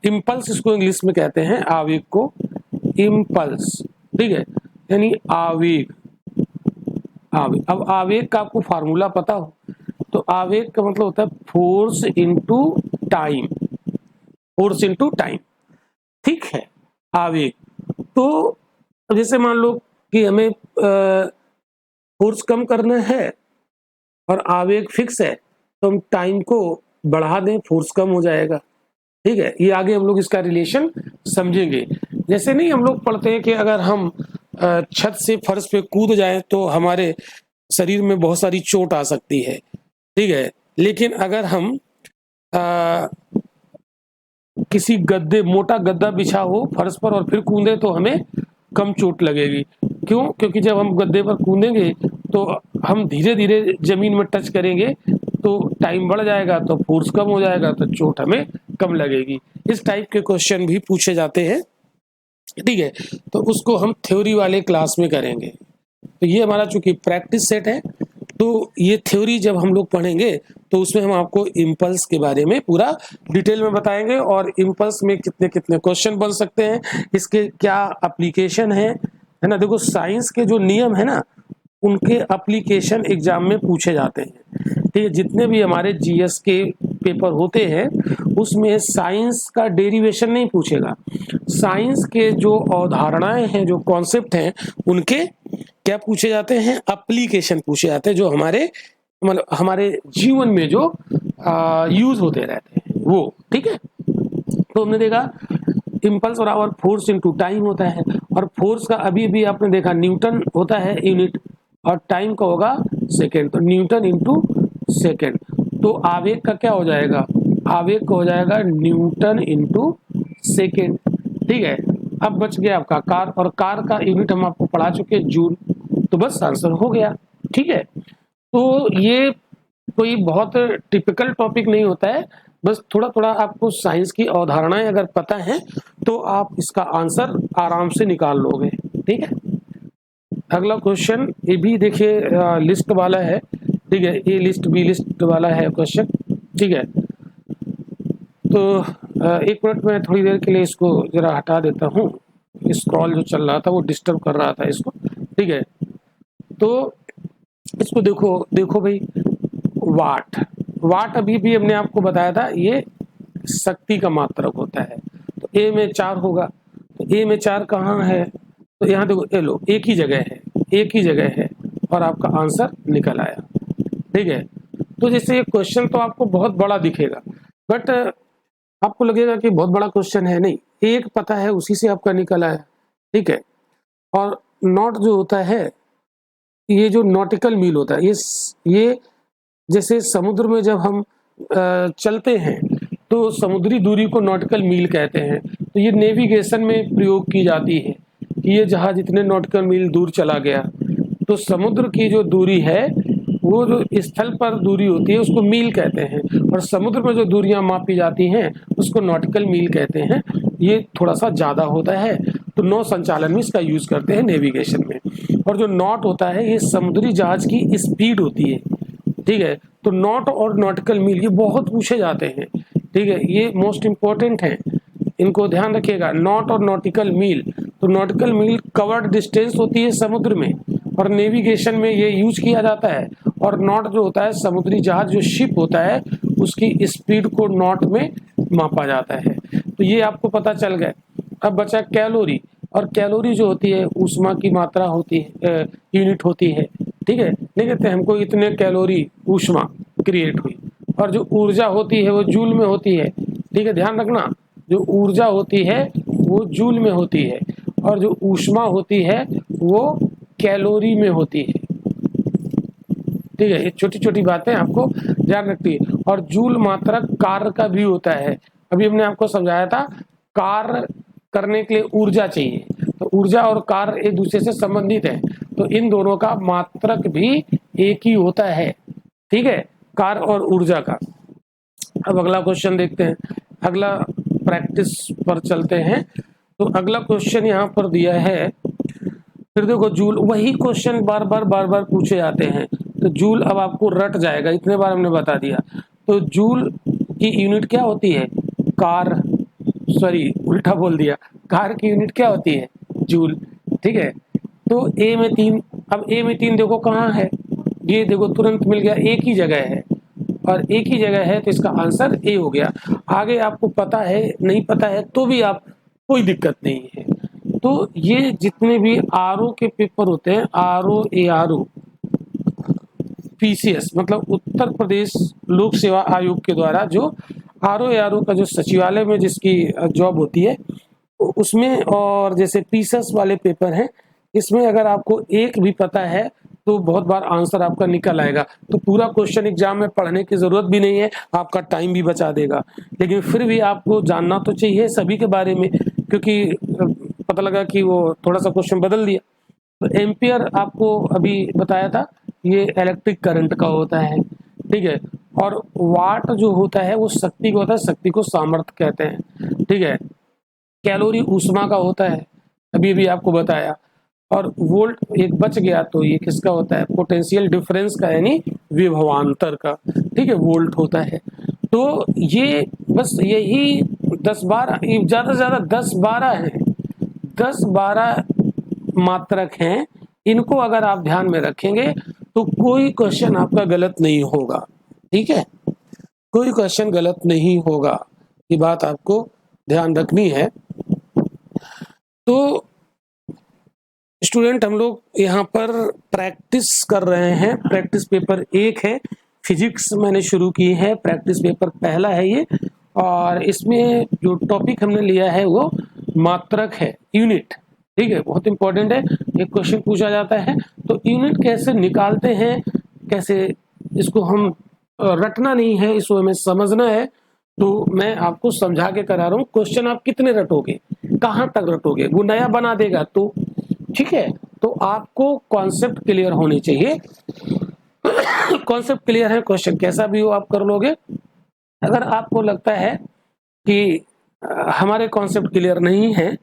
इम्पल्स, इसको इंग्लिश में कहते हैं आवेग को, इम्पल्स, ठीक है, यानी आवेग। आवेग, अब आवेग का आपको फार्मूला पता हो, तो आवेग का मतलब होता है force into time, force into time, ठीक है, आवेग। तो जैसे मान लो कि हमें फोर्स कम करना है और आवेग फिक्स है, तो हम टाइम को बढ़ा दें, फोर्स कम हो जाएगा, ठीक है। ये आगे हम लोग इसका रिलेशन समझेंगे। जैसे नहीं हम लोग पढ़ते हैं कि अगर हम छत से फर्श पे कूद जाएं तो हमारे शरीर में बहुत सारी चोट आ सकती है, ठीक है, लेकिन अगर हम किसी गद्दे, मोटा गद्दा बिछा हो फर्श पर और फिर कूदे तो हमें कम चोट लगेगी। क्यों, क्योंकि जब हम गद्दे पर कूदेंगे तो हम धीरे धीरे जमीन में टच करेंगे, तो टाइम बढ़ जाएगा, तो फोर्स कम हो जाएगा, तो चोट हमें कम लगेगी। इस टाइप के क्वेश्चन भी पूछे जाते हैं, ठीक है, तो उसको हम थ्योरी वाले क्लास में करेंगे। तो ये हमारा चूंकि प्रैक्टिस सेट है, तो ये थ्योरी जब हम लोग पढ़ेंगे तो उसमें हम आपको इम्पल्स के बारे में पूरा डिटेल में बताएंगे, और इम्पल्स में कितने कितने क्वेश्चन बन सकते हैं, इसके क्या एप्लीकेशन है ना। देखो साइंस के जो नियम है ना, उनके एप्लीकेशन एग्जाम में पूछे जाते हैं, ठीक है। जितने भी हमारे जीएस के पेपर होते हैं उसमें साइंस का डेरिवेशन नहीं पूछेगा, साइंस के जो अवधारणाएं हैं, जो कॉन्सेप्ट हैं, उनके क्या पूछे जाते हैं, एप्लीकेशन पूछे जाते हैं, जो हमारे मतलब हमारे जीवन में जो यूज होते रहते हैं वो, ठीक है। तो हमने देखा इम्पल्स और आवर फोर्स इनटू टाइम होता है, और फोर्स का अभी भी आपने देखा न्यूटन होता है यूनिट, और टाइम का होगा सेकेंड, तो न्यूटन इनटू सेकेंड। तो आवेग का क्या हो जाएगा, आवेग का हो जाएगा न्यूटन इनटू सेकेंड, ठीक है। अब बच गया आपका कार, और कार का यूनिट हम आपको पढ़ा चुके हैं जूल, तो बस आंसर हो गया, ठीक है। तो ये कोई बहुत टिपिकल टॉपिक नहीं होता है, बस थोड़ा थोड़ा आपको साइंस की अवधारणाएं अगर पता है तो आप इसका आंसर आराम से निकाल लोगे, ठीक है। अगला क्वेश्चन ये भी देखिए लिस्ट वाला है, ठीक है, ए लिस्ट बी लिस्ट वाला है क्वेश्चन, ठीक है। तो एक मिनट में थोड़ी देर के लिए इसको जरा हटा देता हूँ, स्क्रॉल जो चल रहा था वो डिस्टर्ब कर रहा था इसको, ठीक है। तो इसको देखो, देखो भाई, वाट, वाट अभी भी हमने आपको बताया था ये शक्ति का मात्रक होता है। तो ए में 4 होगा, तो ए में 4 कहाँ है, तो यहाँ देखो, ए लो, एक ही जगह है, एक ही जगह है, और आपका आंसर निकल आया, ठीक है। तो जैसे ये क्वेश्चन तो आपको बहुत बड़ा दिखेगा, बट आपको लगेगा कि बहुत बड़ा क्वेश्चन है, नहीं, एक पता है उसी से आपका निकल आया, ठीक है। और नॉट जो होता है, ये जो नॉटिकल मील होता है, ये जैसे समुद्र में जब हम चलते हैं तो समुद्री दूरी को नॉटिकल मील कहते हैं। तो ये नेविगेशन में प्रयोग की जाती है कि ये जहाज इतने नॉटिकल मील दूर चला गया। तो समुद्र की जो दूरी है वो जो स्थल पर दूरी होती है उसको मील कहते हैं, और समुद्र में जो दूरियां मापी जाती हैं उसको नॉटिकल मील कहते हैं। ये थोड़ा सा ज़्यादा होता है, तो नौ संचालन में इसका यूज़ करते हैं नेविगेशन में। और जो नॉट होता है ये समुद्री जहाज की स्पीड होती है, ठीक है। तो नॉट और नॉटिकल मील ये बहुत पूछे जाते हैं, ठीक है, ये मोस्ट इम्पोर्टेंट है, इनको ध्यान रखिएगा। नॉट और नॉटिकल मील, तो नॉटिकल मील कवर्ड डिस्टेंस होती है समुद्र में, और नेविगेशन में ये यूज किया जाता है। और नॉट जो होता है समुद्री जहाज जो शिप होता है उसकी स्पीड को नॉट में मापा जाता है। तो ये आपको पता चल गया। अब बचा कैलोरी, और कैलोरी जो होती है ऊष्मा की मात्रा होती है, यूनिट होती है, ठीक है। नहीं कहते हमको इतने कैलोरी ऊष्मा क्रिएट हुई। और जो ऊर्जा होती है वो जूल में होती है, ठीक है, ध्यान रखना। जो ऊर्जा होती है वो जूल में होती है, और जो ऊष्मा होती है वो कैलोरी में होती है, ठीक है। ये छोटी छोटी बातें आपको ध्यान रखती है। और जूल मात्रक कार्य का भी होता है। अभी हमने आपको समझाया था कार्य करने के लिए ऊर्जा चाहिए, तो ऊर्जा और कार्य एक दूसरे से संबंधित है, तो इन दोनों का मात्रक भी एक ही होता है, ठीक है, कार्य और ऊर्जा का। अब अगला क्वेश्चन देखते हैं, अगला प्रैक्टिस पर चलते हैं। तो अगला क्वेश्चन यहाँ पर दिया है, फिर देखो जूल, वही क्वेश्चन बार बार पूछे जाते हैं। तो जूल अब आपको रट जाएगा, इतने बार हमने बता दिया। तो जूल की यूनिट क्या होती है, कार, सॉरी उल्टा बोल दिया, कार की यूनिट क्या होती है, जूल, ठीक है। तो ए में 3, अब ए में 3 देखो कहाँ है, ये देखो तुरंत मिल गया, एक ही जगह है, और एक ही जगह है, तो इसका आंसर ए हो गया। आगे आपको पता है नहीं पता है तो भी आप कोई दिक्कत नहीं है। तो ये जितने भी आरओ के पेपर होते हैं, आरओ ए आरओ पीसीएस मतलब उत्तर प्रदेश लोक सेवा आयोग के द्वारा जो आरओ ए आरओ का जो सचिवालय में जिसकी जॉब होती है उसमें, और जैसे पीसीएस वाले पेपर हैं इसमें अगर आपको एक भी पता है तो बहुत बार आंसर आपका निकल आएगा। तो पूरा क्वेश्चन एग्जाम में पढ़ने की जरूरत भी नहीं है, आपका टाइम भी बचा देगा। लेकिन फिर भी आपको जानना तो चाहिए सभी के बारे में, क्योंकि पता लगा कि वो थोड़ा सा क्वेश्चन बदल दिया। तो एम्पियर आपको अभी बताया था, ये इलेक्ट्रिक करंट का होता है, ठीक है। और वाट जो होता है वो शक्ति को होता है, शक्ति को सामर्थ्य कहते हैं, ठीक है। कैलोरी ऊष्मा का होता है, अभी भी आपको बताया। और वोल्ट एक बच गया, तो ये किसका होता है, पोटेंशियल डिफरेंस का, यानी विभवांतर का, ठीक है, वोल्ट होता है। तो ये बस यही 10-12, ज़्यादा से ज़्यादा 10-12 है, 10-12 मात्रक हैं। इनको अगर आप ध्यान में रखेंगे तो कोई क्वेश्चन आपका गलत नहीं होगा, ठीक है, कोई क्वेश्चन गलत नहीं होगा, ये बात आपको ध्यान रखनी है। तो स्टूडेंट हम लोग यहाँ पर प्रैक्टिस कर रहे हैं, प्रैक्टिस पेपर 1 है, फिजिक्स मैंने शुरू की है, प्रैक्टिस पेपर पहला है ये। और इसमें जो टॉपिक हमने लिया है वो मात्रक है, यूनिट, ठीक है, बहुत इंपॉर्टेंट है। एक क्वेश्चन पूछा जाता है तो यूनिट कैसे निकालते हैं, कैसे इसको हम रटना नहीं है, इसको हमें समझना है। तो मैं आपको समझा के करा रहा हूँ। क्वेश्चन आप कितने रटोगे, कहाँ तक रटोगे, वो नया बना देगा तो, ठीक है। तो आपको कॉन्सेप्ट क्लियर होनी चाहिए। कॉन्सेप्ट क्लियर है, क्वेश्चन कैसा भी हो आप कर लोगे। अगर आपको लगता है कि हमारे कॉन्सेप्ट क्लियर नहीं है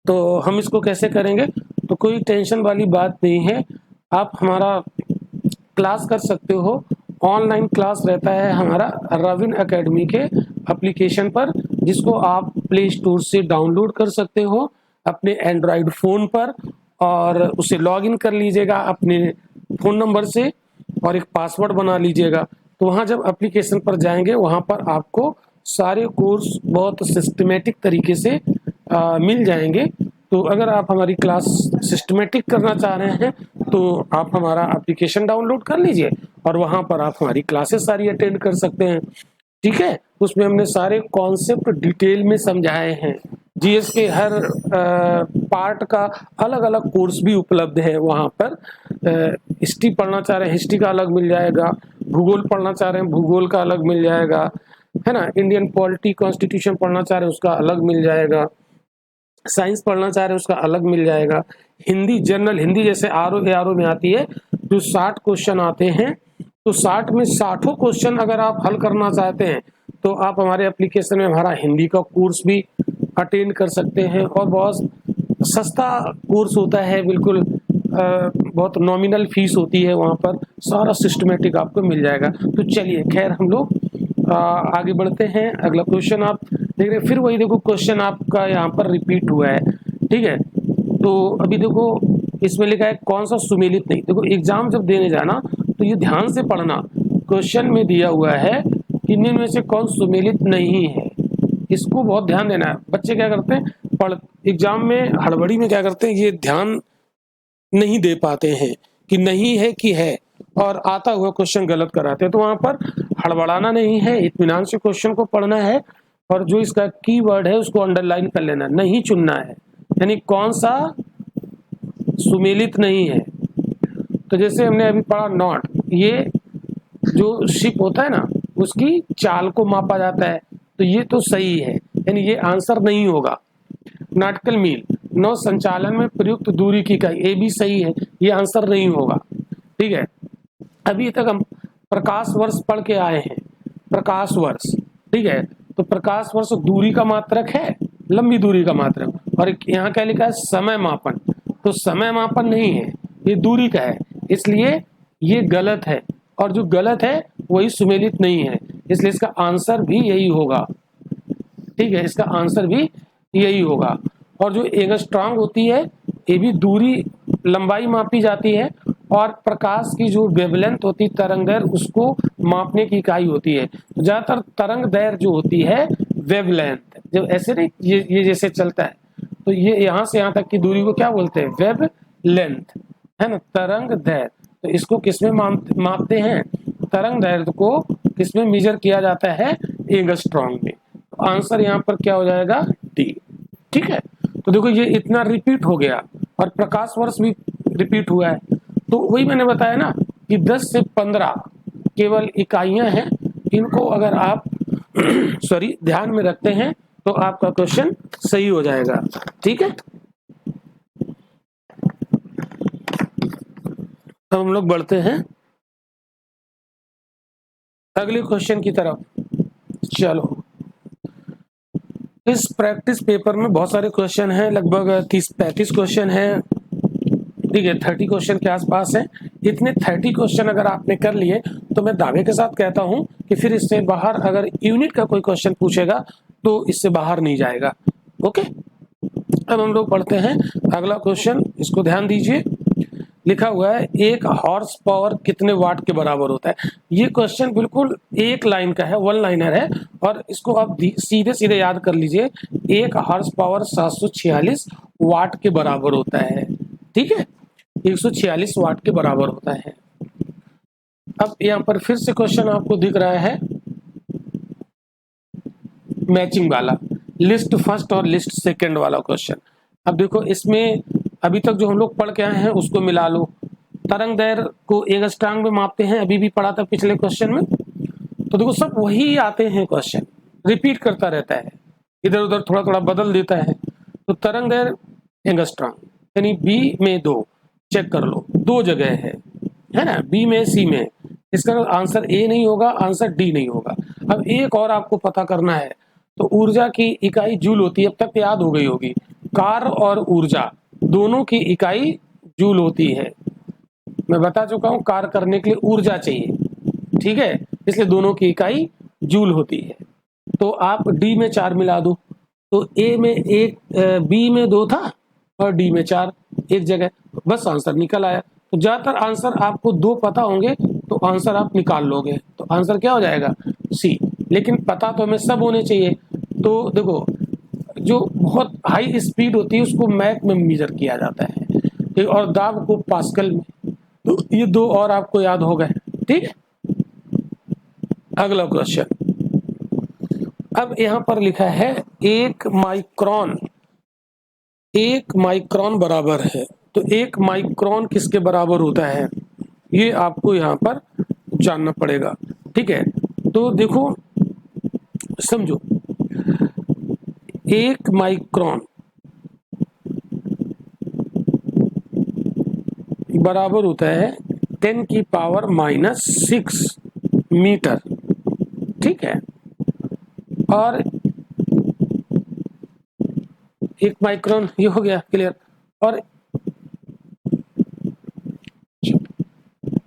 तो हम इसको कैसे करेंगे, तो कोई टेंशन वाली बात नहीं है, आप हमारा क्लास कर सकते हो। ऑनलाइन क्लास रहता है हमारा रविन एकेडमी के एप्लीकेशन पर, जिसको आप प्ले स्टोर से डाउनलोड कर सकते हो अपने एंड्रॉयड फ़ोन पर, और उसे लॉगिन कर लीजिएगा अपने फ़ोन नंबर से और एक पासवर्ड बना लीजिएगा। तो वहाँ जब एप्लीकेशन पर जाएंगे वहाँ पर आपको सारे कोर्स बहुत सिस्टमेटिक तरीके से मिल जाएंगे। तो अगर आप हमारी क्लास सिस्टमेटिक करना चाह रहे हैं तो आप हमारा एप्लीकेशन डाउनलोड कर लीजिए और वहाँ पर आप हमारी क्लासेस सारी अटेंड कर सकते हैं, ठीक है। उसमें हमने सारे कॉन्सेप्ट डिटेल में समझाए हैं। जीएस के हर पार्ट का अलग अलग कोर्स भी उपलब्ध है वहाँ पर। हिस्ट्री पढ़ना चाह रहे हैं हिस्ट्री का अलग मिल जाएगा, भूगोल पढ़ना चाह रहे हैं भूगोल का अलग मिल जाएगा, है ना, इंडियन पॉलिटी कॉन्स्टिट्यूशन पढ़ना चाह रहे हैं उसका अलग मिल जाएगा, साइंस पढ़ना चाह रहे हैं उसका अलग मिल जाएगा, हिंदी जनरल हिंदी जैसे आरओ में आती है जो 60 क्वेश्चन आते हैं तो 60 में 60 क्वेश्चन अगर आप हल करना चाहते हैं तो आप हमारे एप्लीकेशन में हमारा हिंदी का कोर्स भी अटेंड कर सकते हैं, और बहुत सस्ता कोर्स होता है, बिल्कुल बहुत नॉमिनल फीस होती है, वहाँ पर सारा सिस्टमेटिक आपको मिल जाएगा। तो चलिए खैर हम लोग आगे बढ़ते हैं। अगला क्वेश्चन आप देख रहे हैं, फिर वही देखो क्वेश्चन आपका यहाँ पर रिपीट हुआ है, ठीक है। तो अभी देखो इसमें लिखा है कौन सा सुमेलित नहीं। देखो एग्जाम जब देने जाना तो ये ध्यान से पढ़ना, क्वेश्चन में दिया हुआ है कि निम्न में से कौन सुमेलित नहीं है, इसको बहुत ध्यान देना है। बच्चे क्या करते हैं, पढ़ एग्जाम में हड़बड़ी में क्या करते हैं, ये ध्यान नहीं दे पाते हैं कि नहीं है कि है, और आता हुआ क्वेश्चन गलत कराते हैं। तो वहां पर हड़बड़ाना नहीं है, इत्मीनान से क्वेश्चन को पढ़ना है, और जो इसका कीवर्ड है उसको अंडरलाइन कर लेना, नहीं चुनना है, यानी कौन सा सुमेलित नहीं है। तो जैसे हमने अभी पढ़ा नॉट, ये जो शिप होता है ना उसकी चाल को मापा जाता है, तो ये तो सही है, यानी ये आंसर नहीं होगा। नाटिकल मील, नौ संचालन में प्रयुक्त दूरी की इकाई, ये भी सही है, ये आंसर नहीं होगा, ठीक है। अभी तक हम प्रकाश वर्ष पढ़ के आए हैं, प्रकाश वर्ष, ठीक है। तो प्रकाश वर्ष दूरी का मात्रक है, लंबी दूरी का मात्रक, और यहाँ क्या लिखा है, समय मापन, तो समय मापन नहीं है, ये दूरी का है, इसलिए ये गलत है, और जो गलत है वही सुमेलित नहीं है, इसलिए इसका आंसर भी यही होगा, ठीक है, इसका आंसर भी यही होगा। और जो एंगस्ट्रॉम होती है, ये भी दूरी लंबाई मापी जाती है, और प्रकाश की जो वेवलेंथ होती है, तरंग दैर्घ्य, उसको मापने की इकाई होती है। तो ज्यादातर तरंग दैर्घ्य जो होती है वेवलेंथ, जब ऐसे नहीं ये जैसे चलता है, तो ये यहाँ से यहाँ तक की दूरी को क्या बोलते हैं, वेव लेंथ, है ना, तरंग दैर्घ्य। तो इसको किसमें मापते हैं, तरंग दैर्घ्य को किसमें मेजर किया जाता है, एंगस्ट्रॉम में। तो आंसर यहाँ पर क्या हो जाएगा, डी, ठीक है। तो देखो ये इतना रिपीट हो गया, और प्रकाश वर्ष भी रिपीट हुआ है, तो वही मैंने बताया ना कि 10 से 15 केवल इकाइयां हैं, इनको अगर आप सॉरी ध्यान में रखते हैं तो आपका क्वेश्चन सही हो जाएगा, ठीक है। अब हम लोग बढ़ते हैं अगले क्वेश्चन की तरफ। चलो, इस प्रैक्टिस पेपर में बहुत सारे क्वेश्चन हैं, लगभग 30-35 क्वेश्चन हैं, ठीक है, 30 क्वेश्चन के आसपास है। इतने 30 क्वेश्चन अगर आपने कर लिए तो मैं दावे के साथ कहता हूं कि फिर इससे बाहर अगर यूनिट का कोई क्वेश्चन पूछेगा तो इससे बाहर नहीं जाएगा, ओके। अब हम लोग पढ़ते हैं अगला क्वेश्चन, इसको ध्यान दीजिए। लिखा हुआ है एक हॉर्स पावर कितने वाट के बराबर होता है। ये क्वेश्चन बिल्कुल एक लाइन का है, वन लाइनर है, और इसको आप सीधे सीधे याद कर लीजिए, एक हॉर्स पावर 746 वाट के बराबर होता है, ठीक है, 146 वाट के बराबर होता है। अब यहाँ पर फिर से क्वेश्चन आपको दिख रहा है मैचिंग वाला, लिस्ट फर्स्ट और लिस्ट सेकंड वाला क्वेश्चन। अब देखो इसमें अभी तक जो हम लोग पढ़ के आए हैं उसको मिला लो। तरंग दैर्घ्य को एंगस्ट्रॉम में मापते हैं, अभी भी पढ़ा था पिछले क्वेश्चन में। तो देखो सब वही आते हैं, क्वेश्चन रिपीट करता रहता है, इधर उधर थोड़ा थोड़ा बदल देता है। तो तरंग दैर्घ्य एंगस्ट्रॉम, यानी बी में 2, चेक कर लो, 2 जगह है ना, बी में सी में, इसका आंसर ए नहीं होगा, आंसर डी नहीं होगा। अब एक और आपको पता करना है, तो ऊर्जा की इकाई जूल होती है, अब तक याद हो गई होगी, कार्य और ऊर्जा दोनों की इकाई जूल होती है। मैं बता चुका हूं कार्य करने के लिए ऊर्जा चाहिए, ठीक है, इसलिए दोनों की इकाई जूल होती है। तो आप डी में 4 मिला दो, तो ए में 1, बी में 2 था और डी में 4, एक जगह, बस आंसर निकल आया। तो ज्यादातर आंसर आपको 2 पता होंगे तो आंसर आप निकाल लोगे, तो आंसर क्या हो जाएगा, सी। लेकिन पता तो हमें सब होने चाहिए। तो देखो जो बहुत हाई स्पीड होती है उसको मैक में मेजर किया जाता है, और दाब को पास्कल में। तो ये 2 और आपको याद हो गए, ठीक है। अगला क्वेश्चन, अब यहां पर लिखा है 1 माइक्रोन बराबर है। तो 1 माइक्रोन किसके बराबर होता है, ये आपको यहां पर जानना पड़ेगा, ठीक है। तो देखो समझो, 1 माइक्रोन बराबर होता है 10⁻⁻6 मीटर, ठीक है। और 1 माइक्रोन ये हो गया क्लियर। और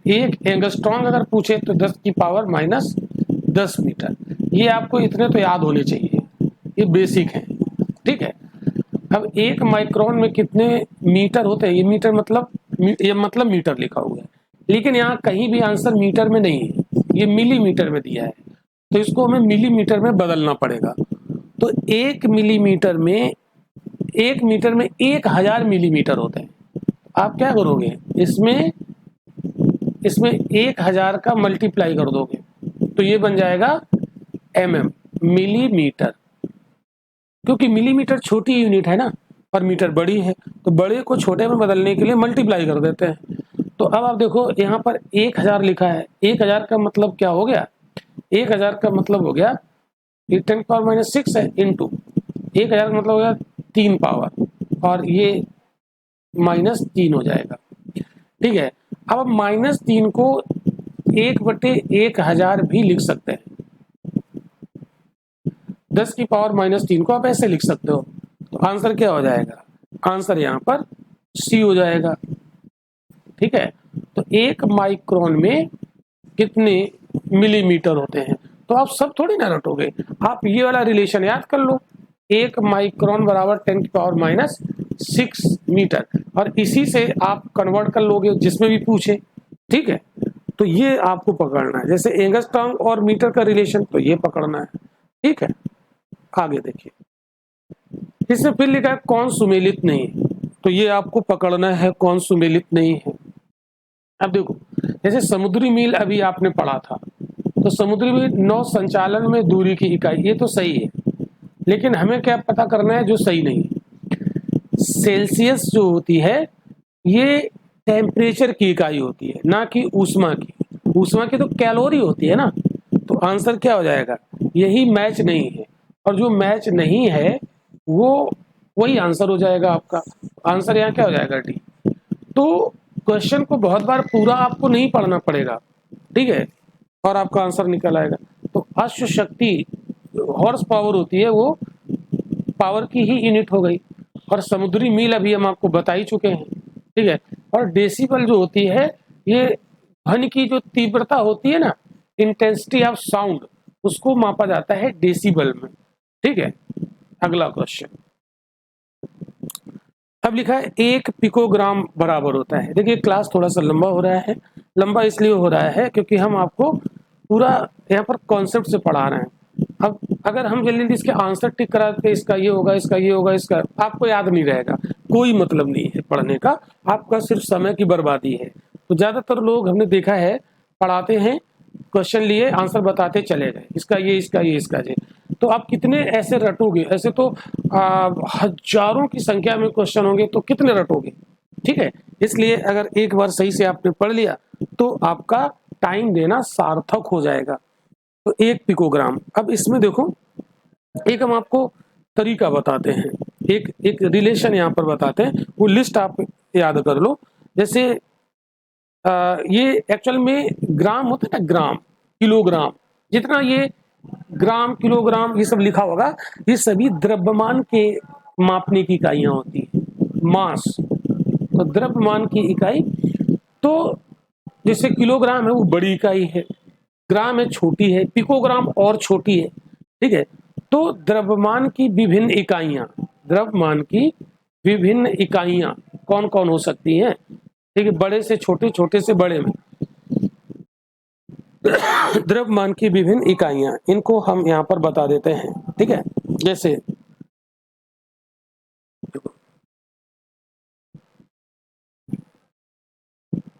1 एंगस्ट्रॉन्ग अगर पूछे तो 10⁻⁻10 मीटर। ये आपको इतने तो याद होने चाहिए, ये बेसिक है, ठीक है। अब 1 माइक्रोन में कितने मीटर होते हैं, ये मीटर मतलब मीटर लिखा हुआ है, लेकिन यहाँ कहीं भी आंसर मीटर में नहीं है, ये मिलीमीटर में दिया है, तो इसको हमें मिलीमीटर में बदलना पड़ेगा। तो 1 मिलीमीटर में 1 मीटर में 1000 मिलीमीटर होते हैं। आप क्या करोगे, इसमें 1000 का मल्टीप्लाई कर दोगे तो ये बन जाएगा mm, मिलीमीटर। क्योंकि मिलीमीटर छोटी यूनिट है ना और मीटर बड़ी है, तो बड़े को छोटे में बदलने के लिए मल्टीप्लाई कर देते हैं। तो अब आप देखो यहाँ पर 1000 लिखा है, 1000 का मतलब क्या हो गया, 1000 का मतलब हो गया ये 10⁻⁻6 है इंटू 1000 का मतलब हो गया 3 पावर, और ये -3 हो जाएगा, ठीक है। अब -3 को 1/1000 भी लिख सकते हैं। 10⁻⁻3 को आप ऐसे लिख सकते हो, तो आंसर क्या हो जाएगा, आंसर यहाँ पर सी हो जाएगा, ठीक है। तो 1 माइक्रोन में कितने मिलीमीटर होते हैं, तो आप सब थोड़ी ना रटोगे, आप ये वाला रिलेशन याद कर लो, 1 माइक्रोन बराबर 10⁻⁻6 मीटर, और इसी से आप कन्वर्ट कर लोगे जिसमें भी पूछे, ठीक है। तो ये आपको पकड़ना है, जैसे एंगस्ट्रॉम और मीटर का रिलेशन, तो ये पकड़ना है, ठीक है। आगे देखिए, इससे फिर लिखा है कौन सुमेलित नहीं, तो ये आपको पकड़ना है कौन सुमेलित नहीं है। अब देखो, जैसे समुद्री मील अभी आपने पढ़ा था, तो समुद्री मील नौ संचालन में दूरी की इकाई, ये तो सही है, लेकिन हमें क्या पता करना है जो सही नहीं है। सेल्सियस जो होती है ये टेम्परेचर की इकाई होती है, ना कि ऊष्मा की। ऊष्मा की तो कैलोरी होती है ना, तो आंसर क्या हो जाएगा, यही मैच नहीं है, और जो मैच नहीं है वो वही आंसर हो जाएगा आपका। आंसर यहाँ क्या हो जाएगा, डी। तो क्वेश्चन को बहुत बार पूरा आपको नहीं पढ़ना पड़ेगा, ठीक है, और आपका आंसर निकल आएगा। तो अश्व शक्ति हॉर्स पावर होती है, वो पावर की ही यूनिट हो गई, और समुद्री मील अभी हम आपको बता ही चुके हैं, ठीक है। और डेसिबल जो होती है, ये ध्वनि की जो तीव्रता होती है ना, इंटेंसिटी ऑफ साउंड, उसको मापा जाता है डेसिबल में, ठीक है। अगला क्वेश्चन, अब लिखा है 1 पिकोग्राम बराबर होता है। देखिए क्लास थोड़ा सा लंबा हो रहा है, लंबा इसलिए हो रहा है क्योंकि हम आपको पूरा यहाँ पर कॉन्सेप्ट से पढ़ा रहे हैं। अब अगर हम जल्दी इसके आंसर टिक करा के इसका ये होगा, इसका ये होगा, इसका आपको याद नहीं रहेगा, कोई मतलब नहीं है पढ़ने का, आपका सिर्फ समय की बर्बादी है। तो ज्यादातर लोग हमने देखा है पढ़ाते हैं, क्वेश्चन लिए आंसर बताते चले गए, इसका ये, इसका ये, इसका ये। तो आप कितने ऐसे रटोगे, ऐसे तो हजारों की संख्या में क्वेश्चन होंगे, तो कितने रटोगे, ठीक है। इसलिए अगर एक बार सही से आपने पढ़ लिया तो आपका टाइम देना सार्थक हो जाएगा। तो 1 पिकोग्राम, अब इसमें देखो एक हम आपको तरीका बताते हैं, एक रिलेशन यहाँ पर बताते हैं, वो लिस्ट आप याद कर लो। जैसे ये एक्चुअल में ग्राम होता है ना, ग्राम किलोग्राम, जितना ये ग्राम किलोग्राम ये सब लिखा होगा, ये सभी द्रव्यमान के मापने की इकाइयां होती है, मास। तो द्रव्यमान की इकाई, तो जैसे किलोग्राम है वो बड़ी इकाई है, ग्राम है छोटी है, पिकोग्राम और छोटी है, ठीक है। तो द्रव्यमान की विभिन्न इकाइयां, द्रव्यमान की विभिन्न इकाइयां कौन कौन हो सकती हैं, ठीक है, बड़े से छोटे, छोटे से बड़े में द्रव्यमान की विभिन्न इकाइयां, इनको हम यहाँ पर बता देते हैं, ठीक है। जैसे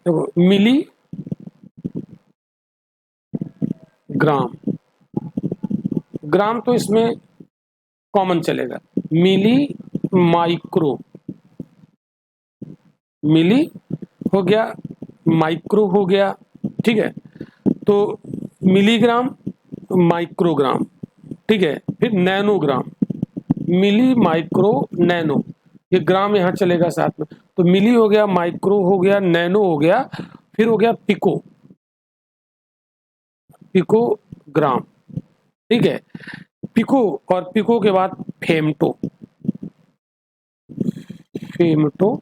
देखो, मिली ग्राम, ग्राम तो इसमें कॉमन चलेगा, मिली माइक्रो, मिली हो गया, माइक्रो हो गया, ठीक है। तो मिलीग्राम, माइक्रोग्राम, ठीक है। फिर नैनोग्राम, मिली माइक्रो नैनो, ये ग्राम यहाँ चलेगा साथ में, तो मिली हो गया, माइक्रो हो गया, नैनो हो गया, फिर हो गया पिको, पिकोग्राम, ठीक है। पिको और पिको के बाद फेमटो, फेमटो,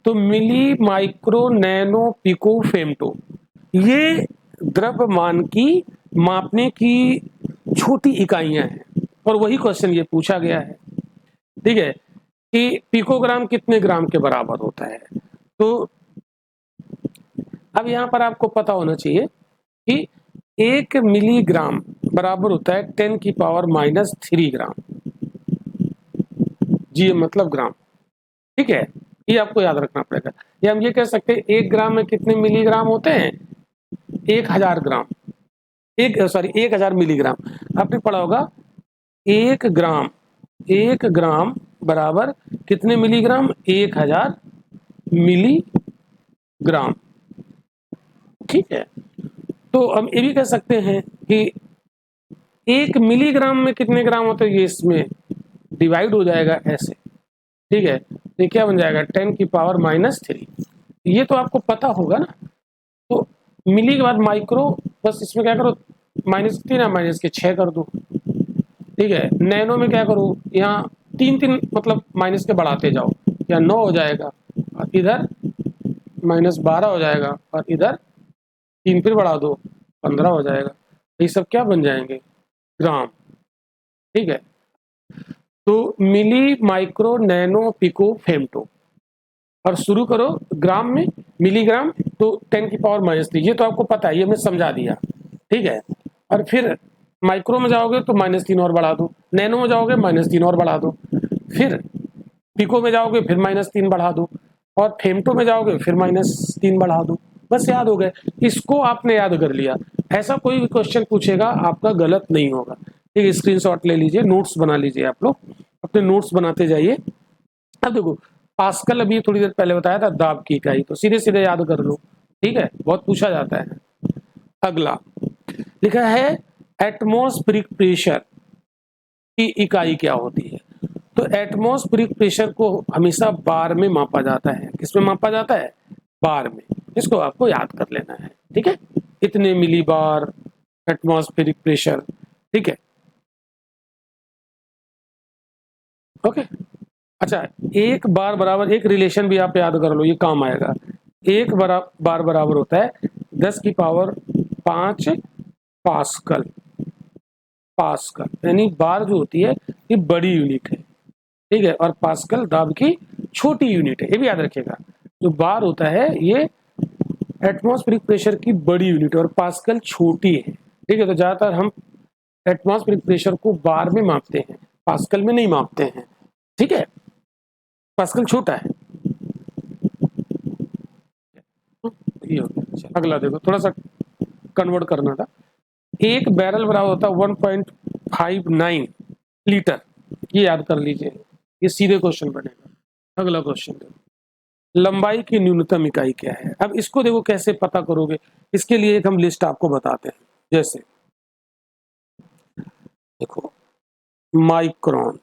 तो मिली, माइक्रो, नैनो, पिको, फेमटो, ये द्रव्यमान की मापने की छोटी इकाइयां हैं और वही क्वेश्चन ये पूछा गया है, ठीक है, कि पिकोग्राम कितने ग्राम के बराबर होता है। तो अब यहां पर आपको पता होना चाहिए कि 1 मिलीग्राम बराबर होता है 10⁻³ ग्राम, जी मतलब ग्राम, ठीक है, ये आपको याद रखना पड़ेगा। या हम ये कह सकते हैं 1 ग्राम में कितने मिलीग्राम होते हैं, 1000 ग्राम, 1000 मिलीग्राम। आपने पढ़ा होगा 1 ग्राम बराबर कितने मिलीग्राम, 1000 मिलीग्राम, ठीक है। तो हम ये भी कह सकते हैं कि 1 मिलीग्राम में कितने ग्राम होते हैं, ये इसमें डिवाइड हो जाएगा ऐसे, ठीक है, तो क्या बन जाएगा 10⁻³ ये तो आपको पता होगा ना। तो मिली के बाद माइक्रो, बस इसमें क्या करो -3 या -6 कर दो, ठीक है। नैनो में क्या करो, यहाँ 3 मतलब माइनस के बढ़ाते जाओ, या 9 हो जाएगा और इधर -12 हो जाएगा और इधर 3 फिर बढ़ा दो 15 हो जाएगा। ये सब क्या बन जाएंगे, ग्राम, ठीक है। तो मिली, माइक्रो, नैनो, पिको, फेमटो, और शुरू करो ग्राम में, मिलीग्राम तो 10⁻³ ये तो आपको पता है, ये मैं समझा दिया, ठीक है। और फिर माइक्रो में जाओगे तो -3 और बढ़ा दो, नैनो में जाओगे -3 और बढ़ा दो, फिर पिको में जाओगे फिर -3 बढ़ा दो, और फेमटो में जाओगे फिर -3 बढ़ा दो, बस याद हो गए। इसको आपने याद कर लिया, ऐसा कोई भी क्वेश्चन पूछेगा आपका गलत नहीं होगा, ठीक है। स्क्रीनशॉट ले लीजिए, नोट्स बना लीजिए, आप लोग अपने नोट्स बनाते जाइए। अब देखो पास्कल अभी थोड़ी देर पहले बताया था दाब की इकाई, तो सीधे सीधे याद कर लो, ठीक है, बहुत पूछा जाता है। अगला लिखा है एटमॉस्फेरिक प्रेशर की इकाई क्या होती है। तो एटमॉस्फेरिक प्रेशर को हमेशा बार में मापा जाता है, किसमें मापा जाता है, बार में, इसको आपको याद कर लेना है, ठीक है। इतने मिली बार एटमॉस्फेरिक प्रेशर, ठीक है, ओके। अच्छा, एक बार बराबर, एक रिलेशन भी आप याद कर लो, ये काम आएगा। एक बार बराबर होता है 10⁵ पास्कल, पास्कल यानी बार जो होती है ये बड़ी यूनिट है, ठीक है, और पास्कल दाब की छोटी यूनिट है, ये भी याद रखिएगा। जो बार होता है ये एटमॉस्फेरिक प्रेशर की बड़ी यूनिट है और पास्कल छोटी है, ठीक है। तो ज्यादातर हम एटमॉस्फेरिक प्रेशर को बार में मापते हैं, पास्कल में नहीं मापते हैं, ठीक है, पास्कल छोटा है। ये हो गया। अगला देखो, थोड़ा सा कन्वर्ट करना था। एक बैरल बराबर होता है 1.59 लीटर, ये याद कर लीजिए, ये सीधे क्वेश्चन बनेगा। अगला क्वेश्चन देखो, लंबाई की न्यूनतम इकाई क्या है। अब इसको देखो कैसे पता करोगे, इसके लिए एक हम लिस्ट आपको बताते हैं। जैसे देखो माइक्रोन,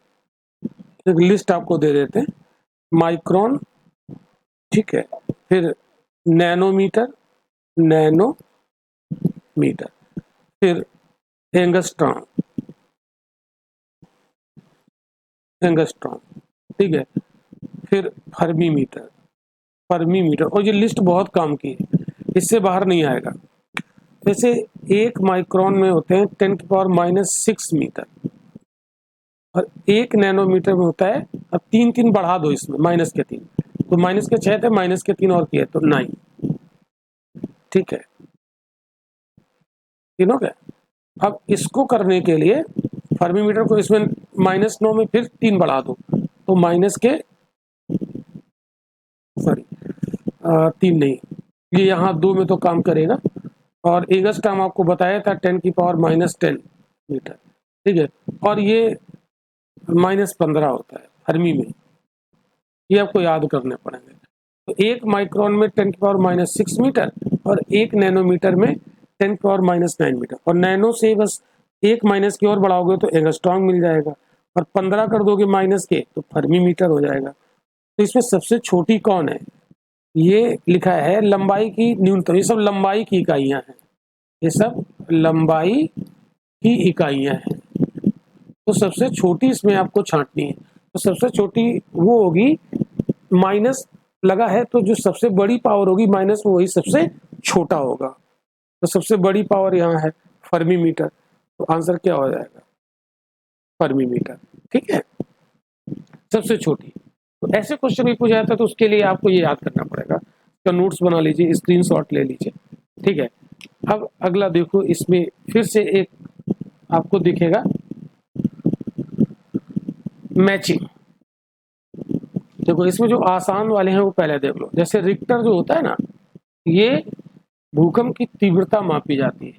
एक लिस्ट आपको दे देते हैं, माइक्रोन, ठीक है, फिर नैनोमीटर, नैनोमीटर, फिर एंगस्ट्रॉम, एंगस्ट्रॉम, ठीक है, फिर फर्मीमीटर, फर्मीमीटर, और ये लिस्ट बहुत काम की है, इससे बाहर नहीं आएगा। जैसे 1 माइक्रोन में होते हैं 10⁻⁻6 मीटर, और 1 नैनोमीटर में होता है, अब 3 बढ़ा दो इसमें, -3, तो -6 थे, -3 और किए तो 9, ठीक है, तीनों के। अब इसको करने के लिए फर्मीमीटर को इसमें -9 में फिर 3 बढ़ा दो, तो माइनस के, सॉरी 3 नहीं, ये यहाँ 2 में तो काम करेगा। और एंगस्ट्रॉम आपको बताया था 10⁻⁻10 मीटर, ठीक है, और ये -15 होता है फर्मी में, ये आपको याद करने पड़ेंगे। तो 1 माइक्रोन में 10⁻⁻6 मीटर और 1 नैनोमीटर में 10⁻⁻9 मीटर, और नैनो से बस एक माइनस की ओर बढ़ाओगे तो एंगस्ट्रॉम मिल जाएगा, और 15 कर दोगे माइनस के तो फर्मी मीटर हो जाएगा। तो इसमें सबसे छोटी कौन है, ये लिखा है लंबाई की न्यूनतम, ये सब लंबाई की इकाइयां हैं, ये सब लंबाई की इकाइयां हैं। तो सबसे छोटी इसमें आपको छांटनी है, तो सबसे छोटी वो होगी, माइनस लगा है तो जो सबसे बड़ी पावर होगी माइनस वही सबसे छोटा होगा। तो सबसे बड़ी पावर यहाँ है फर्मी मीटर, तो आंसर क्या हो जाएगा? Fermi metre. ठीक है, सबसे छोटी। तो ऐसे क्वेश्चन भी पूछा जाता है तो उसके लिए आपको ये याद करना पड़ेगा, तो नोट्स बना लीजिए, स्क्रीनशॉट ले लीजिए। ठीक है, अब अगला देखो, इसमें फिर से एक आपको दिखेगा मैचिंग। देखो इसमें जो आसान वाले हैं वो पहले देख लो। जैसे रिक्टर जो होता है ना, ये भूकंप की तीव्रता मापी जाती है।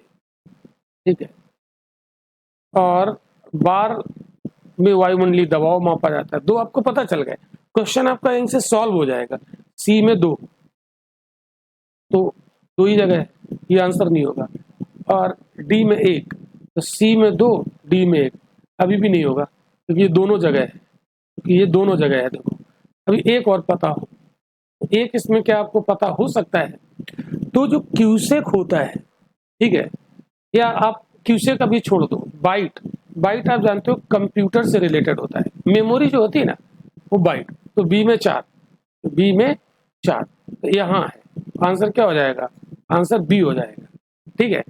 ठीक है, और बार में वायुमंडलीय दबाव मापा जाता है। दो आपको पता चल गए, क्वेश्चन आपका यहीं से सॉल्व हो जाएगा। सी में 2, तो 2 ही जगह है, ये आंसर नहीं होगा। और डी में 1, तो सी में 2, डी में 1, अभी भी नहीं होगा क्योंकि ये दोनों जगह है, क्योंकि ये दोनों जगह है। देखो अभी एक और पता हो, एक इसमें क्या आपको पता हो सकता है, तो जो क्यूसेक होता है, ठीक है, या आप क्यूसेक अभी छोड़ दो, बाइट, बाइट आप जानते हो कंप्यूटर से रिलेटेड होता है। मेमोरी जो होती है ना वो बाइट, तो बी में 4, तो बी में 4, तो यहाँ है, आंसर क्या हो जाएगा? आंसर बी हो जाएगा। ठीक है,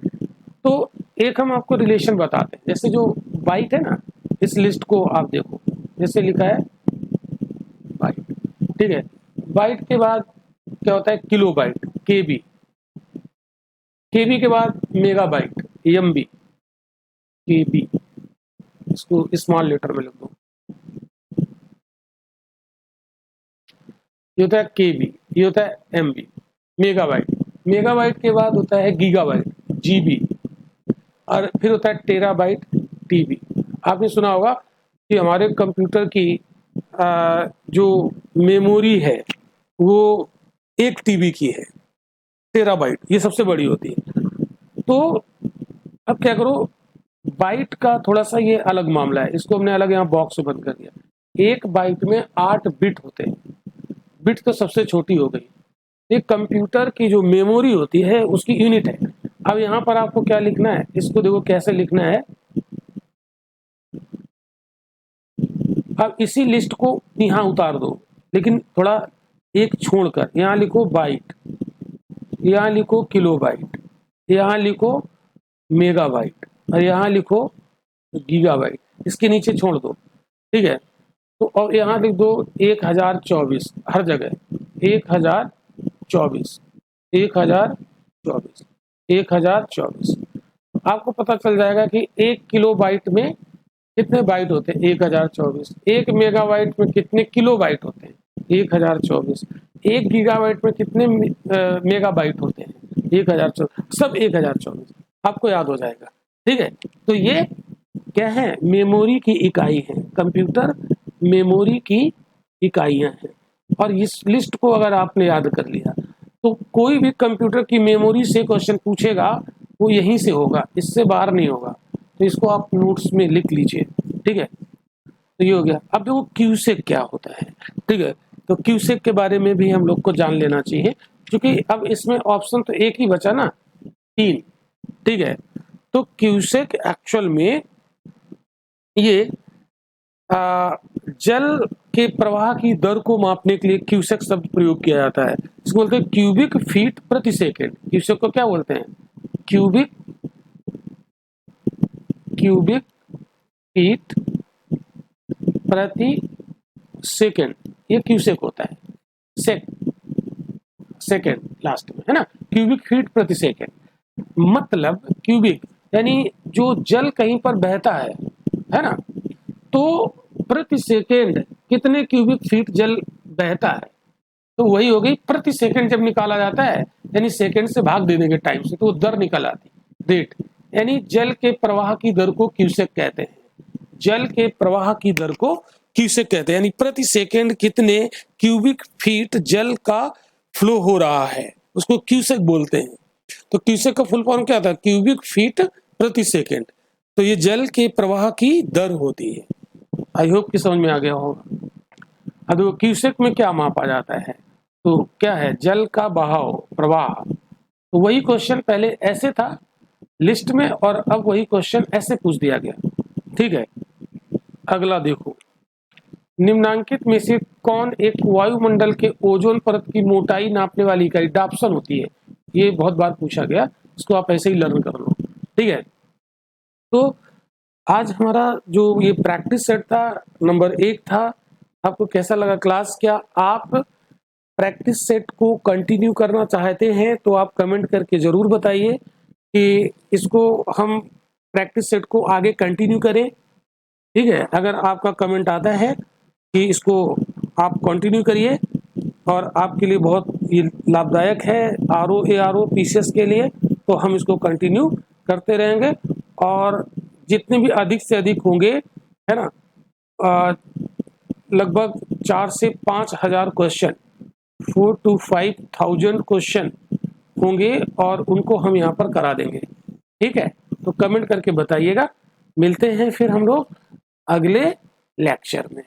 तो एक हम आपको रिलेशन बताते हैं। जैसे जो बाइट है ना, इस लिस्ट को आप देखो, जैसे लिखा है बाइट। ठीक है, बाइट के बाद क्या होता है? किलो बाइट, केबी, केबी के बाद मेगा बाइट, एमबी, केबी, इसको स्मॉल लेटर में लिख दो, ये होता है केबी, ये होता है एमबी। मेगाबाइट, मेगाबाइट के बाद होता है गीगाबाइट, जीबी, और फिर होता है टेराबाइट, टीबी। आपने सुना होगा कि हमारे कंप्यूटर की जो मेमोरी है वो 1 टीबी की है, टेराबाइट ये सबसे बड़ी होती है। तो अब क्या करो, बाइट का थोड़ा सा ये अलग मामला है, इसको हमने अलग यहाँ बॉक्स में बंद कर दिया। एक बाइट में 8 बिट होते हैं, बिट तो सबसे छोटी हो गई। एक कंप्यूटर की जो मेमोरी होती है उसकी यूनिट है। अब यहाँ पर आपको क्या लिखना है, इसको देखो कैसे लिखना है। अब इसी लिस्ट को यहाँ उतार दो, लेकिन थोड़ा एक छोड़कर, यहाँ लिखो बाइट, यहाँ लिखो किलोबाइट, यहाँ लिखो मेगाबाइट, और यहाँ लिखो गीगाबाइट, इसके नीचे छोड़ दो। ठीक है, तो और यहाँ लिख दो 1024, हर जगह 1024, 1024, 1024। आपको पता चल जाएगा कि 1 किलो बाइट में कितने बाइट होते हैं? 1024। 1 मेगाबाइट में कितने किलो बाइट होते हैं? 1024। 1 गीगाबाइट में कितने मेगाबाइट होते हैं? 1024, सब 1024, आपको याद हो जाएगा। ठीक है, तो ये क्या है? मेमोरी की इकाई है, कंप्यूटर मेमोरी की इकाइयां हैं। और इस लिस्ट को अगर आपने याद कर लिया तो कोई भी कंप्यूटर की मेमोरी से क्वेश्चन पूछेगा वो यहीं से होगा, इससे बाहर नहीं होगा। तो इसको आप नोट्स में लिख लीजिए। ठीक है, तो ये हो गया। अब देखो क्यूसेक क्या होता है। ठीक है, तो क्यूसेक के बारे में भी हम लोग को जान लेना चाहिए, क्योंकि अब इसमें ऑप्शन तो एक ही बचा ना, 3। ठीक है, तो क्यूसेक एक्चुअल में ये जल के प्रवाह की दर को मापने के लिए क्यूसेक शब्द प्रयोग किया जाता है। इसको बोलते हैं क्यूबिक फीट प्रति सेकेंड। क्यूसेक को क्या बोलते हैं? क्यूबिक क्यूबिक फीट प्रति सेकेंड, ये क्यूसेक होता है। सेकेंड लास्ट में है ना, क्यूबिक फीट प्रति सेकेंड। मतलब क्यूबिक यानी जो जल कहीं पर बहता है ना, तो प्रति सेकेंड कितने क्यूबिक फीट जल बहता है, तो वही हो गई प्रति सेकंड। जब निकाला जाता है यानी सेकंड से भाग दे देंगे टाइम से, तो वो दर निकल आती, रेट। यानी जल के प्रवाह की दर को क्यूसेक कहते हैं। जल के प्रवाह की दर को क्यूसेक कहते हैं, यानी प्रति सेकंड कितने क्यूबिक फीट जल का फ्लो हो रहा है, उसको क्यूसेक बोलते हैं। तो क्यूसेक का फुल फॉर्म क्या था? क्यूबिक फीट प्रति सेकंड। तो ये जल के प्रवाह की दर होती है। आई होप कि समझ में आ गया होगा। अब क्यूसेक में क्या मापा जाता है? तो क्या है, जल का बहाव, प्रवाह। तो वही क्वेश्चन पहले ऐसे था लिस्ट में और अब वही क्वेश्चन ऐसे पूछ दिया गया। ठीक है, अगला देखो, निम्नांकित में से कौन एक वायुमंडल के ओजोन परत की मोटाई नापने वाली इकाई डाप्सन होती है। ये बहुत बार पूछा गया, इसको आप ऐसे ही लर्न कर लो। ठीक है, तो आज हमारा जो ये प्रैक्टिस सेट था नंबर 1 था। आपको कैसा लगा क्लास? क्या आप प्रैक्टिस सेट को कंटिन्यू करना चाहते हैं तो आप कमेंट करके जरूर बताइए कि इसको हम प्रैक्टिस सेट को आगे कंटिन्यू करें। ठीक है, अगर आपका कमेंट आता है कि इसको आप कंटिन्यू करिए और आपके लिए बहुत ये लाभदायक है RO PCS के लिए, तो हम इसको कंटिन्यू करते रहेंगे और जितने भी अधिक से अधिक होंगे, है ना, लगभग 4 से 5 हजार क्वेश्चन, 4 to 5,000 क्वेश्चन होंगे और उनको हम यहाँ पर करा देंगे। ठीक है, तो कमेंट करके बताइएगा। मिलते हैं फिर हम लोग अगले लेक्चर में।